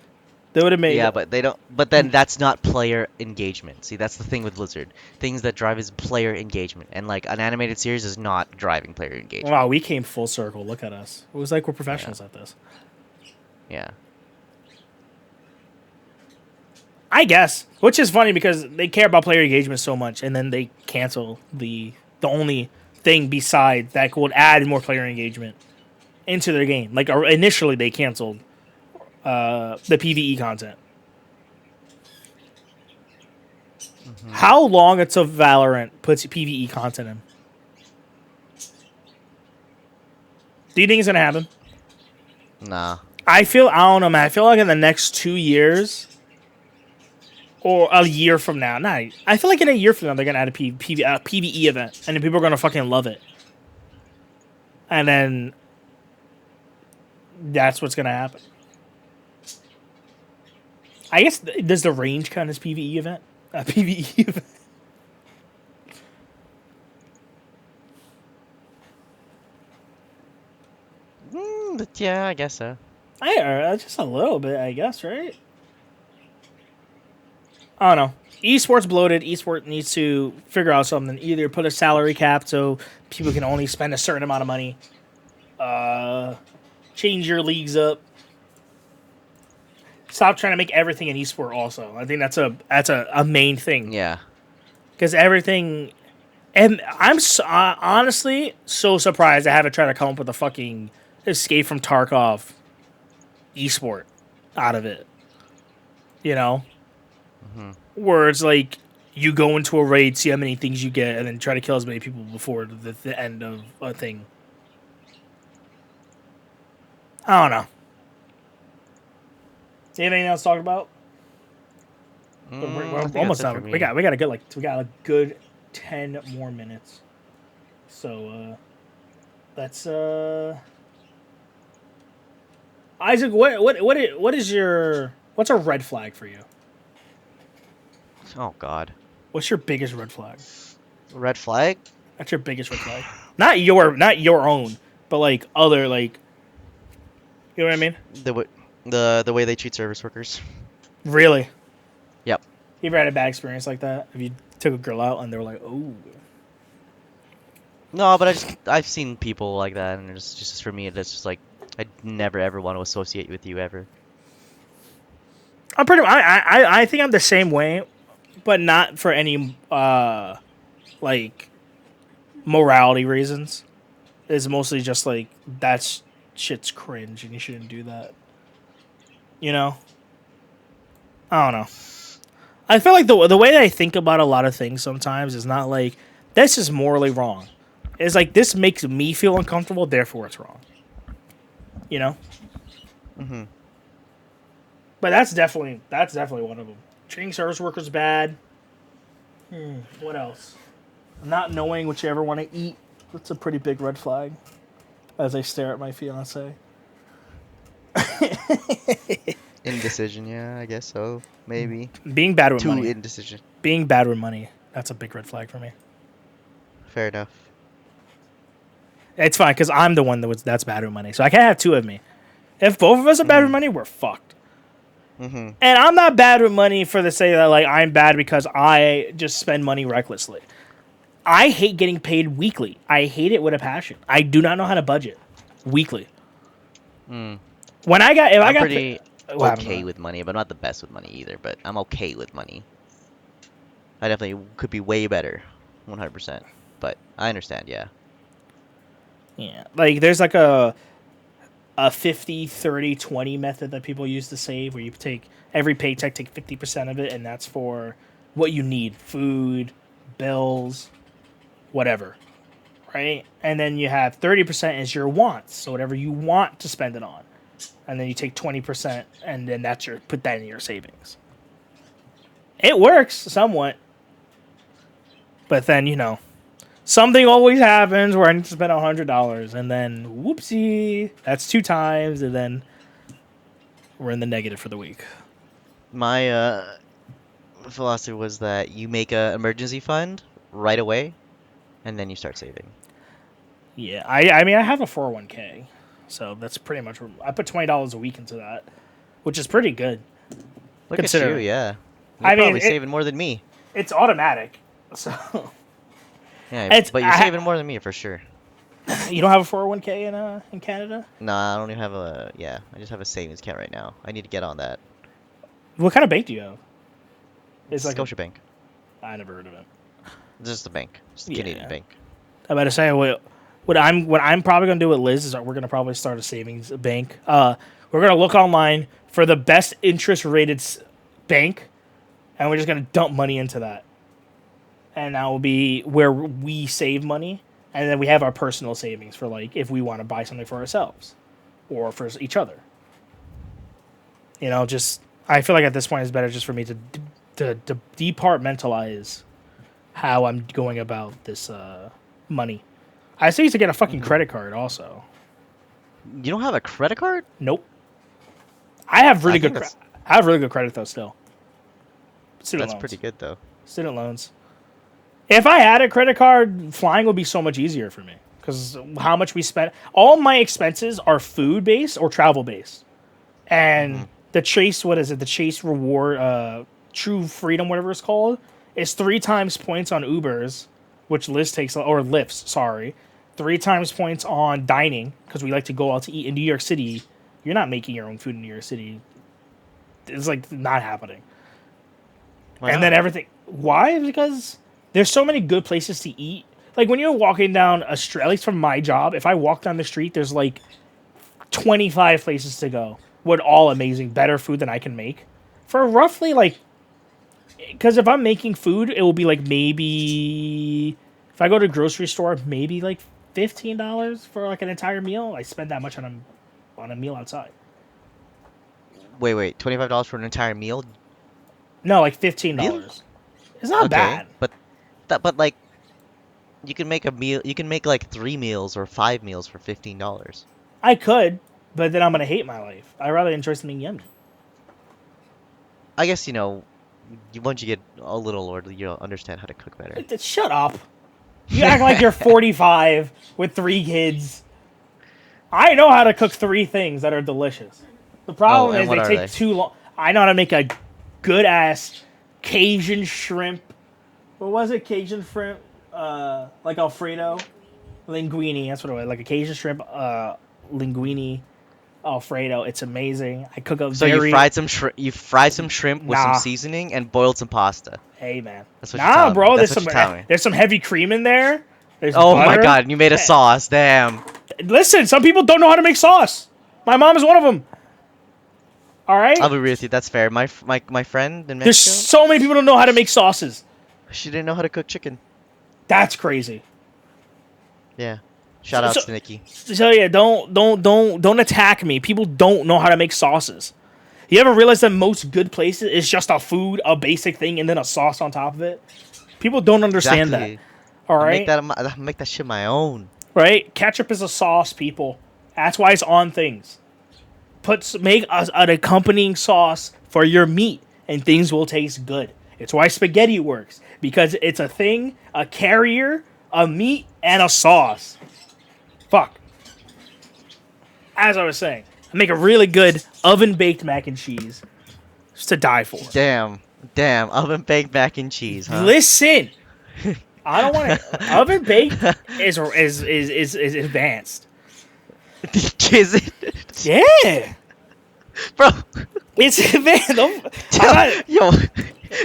They would have made. Yeah, but they don't. But then that's not player engagement. See, that's the thing with Blizzard. Things that drive is player engagement, and like an animated series is not driving player engagement. Wow, we came full circle. Look at us. It was like we're professionals at this. Yeah. I guess, which is funny because they care about player engagement so much, and then they cancel the only thing besides that would add more player engagement into their game. Like initially, they canceled the PvE content. Mm-hmm. How long until Valorant puts PvE content in? Do you think it's gonna happen? Nah. I don't know, man. I feel like in the next 2 years, or a year from now, I feel like in a year from now they're gonna add a PvE event, and then people are gonna fucking love it, and then that's what's gonna happen. I guess does the range count as PvE event? A PvE event. But yeah, I guess so. Just a little bit, I guess, right? I don't know. Esports bloated. Esports needs to figure out something. Either put a salary cap so people can only spend a certain amount of money. Change your leagues up. Stop trying to make everything an esport. Also, I think that's a main thing. Yeah. Because everything, and I'm honestly so surprised I haven't tried to come up with a fucking Escape from Tarkov esport out of it. You know? Mm-hmm. Where it's like you go into a raid, see how many things you get, and then try to kill as many people before the end of a thing. I don't know. Do you have anything else to talk about? We're almost done. We got a good 10 more minutes. So let's Isaac, what is your What's a red flag for you? Oh God. What's your biggest red flag? Red flag? That's your biggest red flag. Not your own, but like other like. You know what I mean? The way they treat service workers. Really? Yep. You ever had a bad experience like that? If you took a girl out and they were like, "Oh." No, but I've seen people like that, and it's just for me, it's just like I'd never ever want to associate with you ever. I think I'm the same way, but not for any like morality reasons. It's mostly just like that's shit's cringe and you shouldn't do that. You know? I don't know. I feel like the way that I think about a lot of things sometimes is not like this is morally wrong. It's like this makes me feel uncomfortable, therefore it's wrong. You know? Mm-hmm. But that's definitely one of them. Treating service workers bad. What else? Not knowing what you ever want to eat. That's a pretty big red flag. As I stare at my fiance. Indecision, yeah, I guess so. Maybe. Being bad with Too money. indecision. Being bad with money. That's a big red flag for me. Fair enough. It's fine because I'm the one that's bad with money, so I can't have two of me. If both of us are bad with money, we're fucked. Mm-hmm. And I'm not bad with money for the sake that like I'm bad because I just spend money recklessly. I hate getting paid weekly. I hate it with a passion. I do not know how to budget weekly. Mm. When I got, if I I'm got pretty what happened? okay with money, but I'm not the best with money either. But I'm okay with money. I definitely could be way better, 100%. But I understand, yeah. Yeah, like there's like a 50, 30, 20 method that people use to save where you take every paycheck, take 50% of it, and that's for what you need: food, bills, whatever. Right? And then you have 30% is your wants, so whatever you want to spend it on. And then you take 20% and then that's your put that in your savings. It works somewhat. But then, something always happens where I need to spend $100 and then whoopsie, that's 2 times and then we're in the negative for the week. My philosophy was that you make an emergency fund right away, and then you start saving. Yeah, I mean I have a 401k. So that's pretty much I put $20 a week into that, which is pretty good. Look at you, yeah. You're I mean, probably saving more than me. It's automatic. So Yeah, but you're saving more than me for sure. You don't have a 401k in Canada? Nah, I don't even have a, yeah, I just have a savings account right now. I need to get on that. What kind of bank do you have? It's like Scotiabank. I never heard of it. It's just a bank. Just a Canadian bank. I'm about to say what I'm probably gonna do with Liz is we're gonna probably start a savings bank. We're gonna look online for the best interest rated bank, and we're just gonna dump money into that. And that will be where we save money, and then we have our personal savings for like if we want to buy something for ourselves or for each other. Just I feel like at this point it's better just for me to departmentalize how I'm going about this money. I still used to get a fucking credit card also. You don't have a credit card? Nope. I have really good credit though still. Student loans. Pretty good though. Student loans. If I had a credit card, flying would be so much easier for me because how much we spend. All my expenses are food based or travel based, and the Chase, what is it? The Chase Reward, True Freedom, whatever it's called, is 3 times points on Ubers, which Liz takes or Lyfts. Sorry, 3 times points on dining because we like to go out to eat in New York City. You're not making your own food in New York City. It's like not happening. Why and not? then everything. Why? Because there's so many good places to eat. Like when you're walking down a street, at least from my job, if I walk down the street, there's like 25 places to go with all amazing, better food than I can make. For roughly like, because if I'm making food, it will be like maybe, if I go to a grocery store, maybe like $15 for like an entire meal. I spend that much on a meal outside. Wait, $25 for an entire meal? No, like $15. Really? It's not bad. But like, you can make a meal. You can make like 3 meals or 5 meals for $15. I could, but then I'm gonna hate my life. I'd rather enjoy something yummy. I guess once you get a little older, you'll understand how to cook better. Shut up. You act like you're 45 with 3 kids. I know how to cook 3 things that are delicious. The Oh, problem and is what they are take they? too long. I know how to make a good ass Cajun shrimp. What was it? Cajun shrimp, like Alfredo, linguine. That's what it was. Like a Cajun shrimp, linguine, Alfredo. It's amazing. I cook a So you very fried some shrimp with some nah. seasoning and boiled some pasta. Hey man, That's what you're nah, telling me. bro. That's what you're telling me. There's some heavy cream in there. There's Oh my butter. God, you made a sauce. Damn. Listen, some people don't know how to make sauce. My mom is one of them. All I'll right. be real with you. That's fair. My friend in There's Mexico, so many people who don't know how to make sauces. she didn't know how to cook chicken. That's crazy. Yeah. So, Shout out so, to Nikki. so yeah, don't attack me. People don't know how to make sauces. You ever realize that most good places is just a food, a basic thing, and then a sauce on top of it? People don't understand that. Exactly. All I make right, that. I make that shit my own. right? Ketchup is a sauce, people. That's why it's on things. Make an accompanying sauce for your meat, and things will taste good. It's why spaghetti works because it's a thing, a carrier, a meat, and a sauce. Fuck. As I was saying, I make a really good oven baked mac and cheese. Just to die for. Damn. Damn. Oven baked mac and cheese, huh? Listen, I don't want to. Oven baked is advanced. Is it? Yeah, Bro. it's advanced. Yo.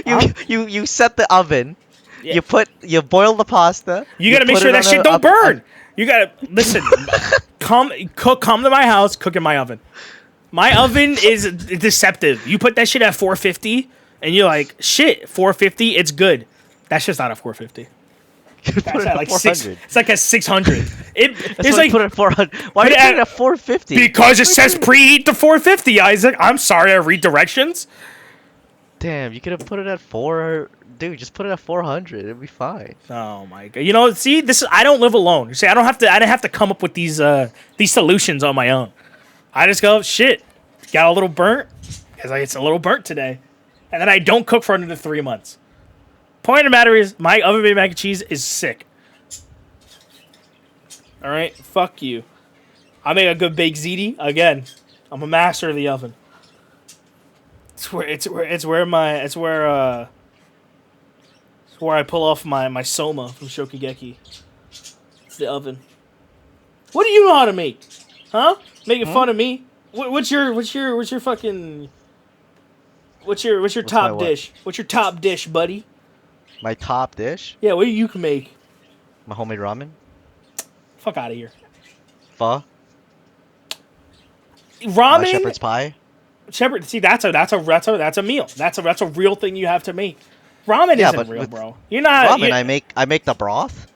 I'm- You set the oven. Yeah. You boil the pasta. You gotta make put sure it that on shit a- don't up- burn. You gotta listen. Come to my house. Cook in my oven. My oven is deceptive. You put that shit at 450, and you're like, shit, 450. It's good. That's just not a 450. Put it That's at at like 400. It's like a 600. That's It's why like you put it at 400. Why put do you it put it at- at 450? because it says preheat to 450. Isaac, I'm sorry. I read directions. Damn, you could have put it at 4. Dude, just put it at 400. It'd be fine. Oh my god! See, this is I don't live alone. You see, I don't have to come up with these solutions on my own. I just go shit. Got a little burnt because it's a little burnt today, and then I don't cook for another 3 months. Point of the matter is, my oven made mac and cheese is sick. All right, fuck you. I make a good baked ziti again. I'm a master of the oven. It's where I pull off my soma from Shokugeki. It's the oven. What do you know how to make? Huh? Making fun of me? What's your fucking what's your my top what? dish? What's your top dish, buddy? My top dish? Yeah, what do you can make? My homemade ramen? Fuck out of here. Pho? Ramen. My shepherd's pie? Shepherd. See, that's a meal. That's a real thing you have to make. Ramen Yeah, isn't but real, with bro. You're not. Ramen, I make the broth.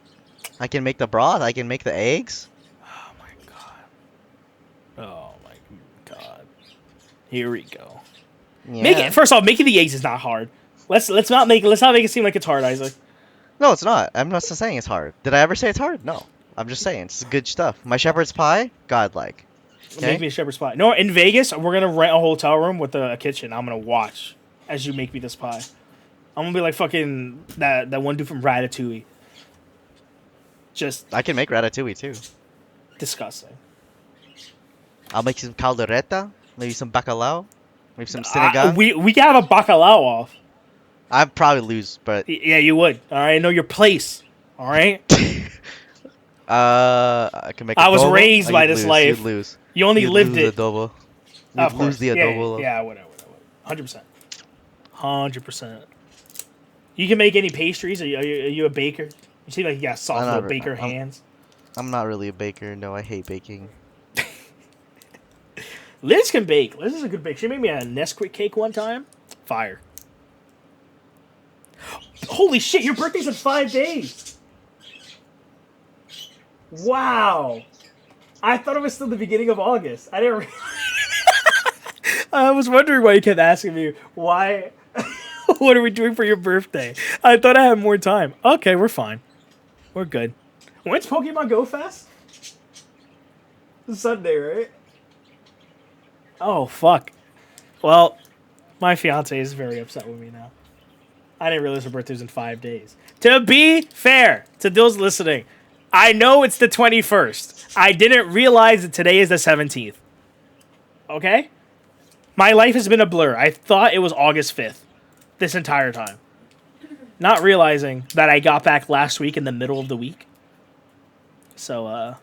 I can make the broth. I can make the eggs. Oh my god. Oh my god. Here we go. Yeah. Make it. First off, making the eggs is not hard. Let's not make it seem like it's hard, Isaac. No, it's not. I'm not saying it's hard. Did I ever say it's hard? No. I'm just saying it's good stuff. My shepherd's pie, godlike. Make me a shepherd's pie. No, in Vegas, we're gonna rent a hotel room with a kitchen. I'm gonna watch as you make me this pie. I'm gonna be like fucking that one dude from Ratatouille. Just I can make ratatouille too. disgusting. I'll make some caldereta, maybe some bacalao, maybe some sinigang. We can have a bacalao off. I'd probably lose, but Yeah, you would. All right, know your place. All right. I can make. I was adobo. raised Oh, by you'd this lose, life. You'd lose. You only You'd lived lose it. Adobo. You'd Of lose course. the adobo. Yeah, whatever. 100%. 100%. You can make any pastries. Are you a baker? You seem like you got soft I'm not little re- baker I'm- hands. I'm not really a baker. No, I hate baking. Liz can bake. Liz is a good baker. She made me a Nesquik cake one time. Fire. Holy shit, your birthday's in 5 days. Wow. I thought it was still the beginning of August. I didn't. I was wondering why you kept asking me why. What are we doing for your birthday? I thought I had more time. Okay, we're fine. We're good. When's Pokemon Go Fest? Sunday, right? Oh fuck. Well, My fiance is very upset with me now. I didn't realize her birthday was in 5 days. To be fair to those listening, I know it's the 21st. I didn't realize that today is the 17th. Okay? My life has been a blur. I thought it was August 5th this entire time. Not realizing that I got back last week in the middle of the week. So,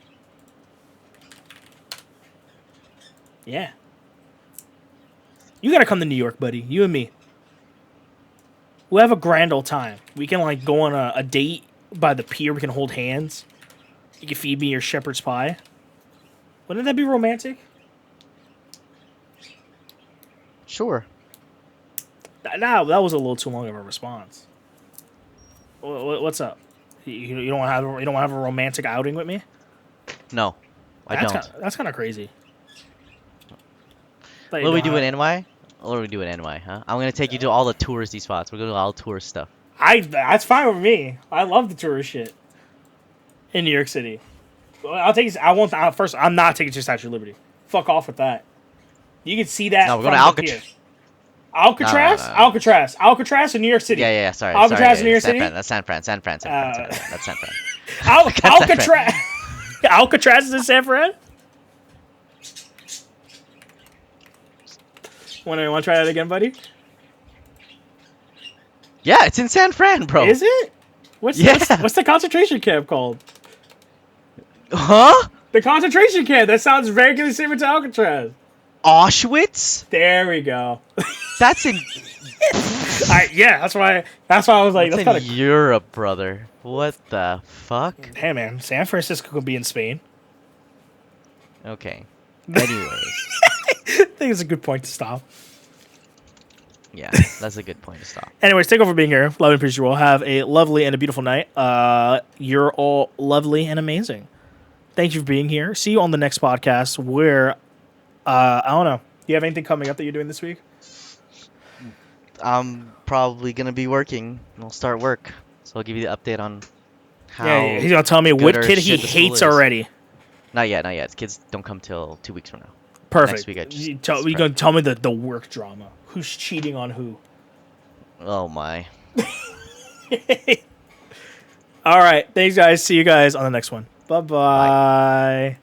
yeah. You gotta come to New York, buddy. You and me. We'll have a grand old time. We can, like, go on a date by the pier. We can hold hands. You can feed me your shepherd's pie. Wouldn't that be romantic? Sure. Nah, that was a little too long of a response. What's up? You don't have a romantic outing with me? No, I don't. That's kind of crazy. What do we do in NY? What do we do in NY, huh? I'm gonna take you to all the touristy spots. We're gonna do all the tourist stuff. That's fine with me. I love the tourist shit in New York City. I'll take you. I won't. First, I'm not taking you to Statue of Liberty. Fuck off with that. You can see that. No, we're going to Alcatraz. Alcatraz? No. Alcatraz in New York City. Yeah. Sorry. Alcatraz in New York City. That's San Fran. That's San Fran. Alcatraz. Alcatraz is in San Fran. Want to try that again, buddy? Yeah, it's in San Fran, bro. Is it? What's the concentration camp called? Huh? The concentration camp. That sounds vaguely similar to Alcatraz. Auschwitz? There we go. That's in. Yeah, that's why I was like, that's in Europe, brother. What the fuck? Hey, man, San Francisco could be in Spain. Okay. Anyways. I think it's a good point to stop. Yeah, that's a good point to stop. Anyways, thank you for being here. Love and appreciate you all. Have a lovely and a beautiful night. You're all lovely and amazing. Thank you for being here. See you on the next podcast where, I don't know. Do you have anything coming up that you're doing this week? I'm probably going to be working. I'll start work. So I'll give you the update on how. Yeah, he's going to tell me what kid he hates already. Not yet. Kids don't come till 2 weeks from now. Perfect. Next week you're going to tell me the work drama. Who's cheating on who? Oh, my. All right. Thanks, guys. See you guys on the next one. Bye-bye. Bye.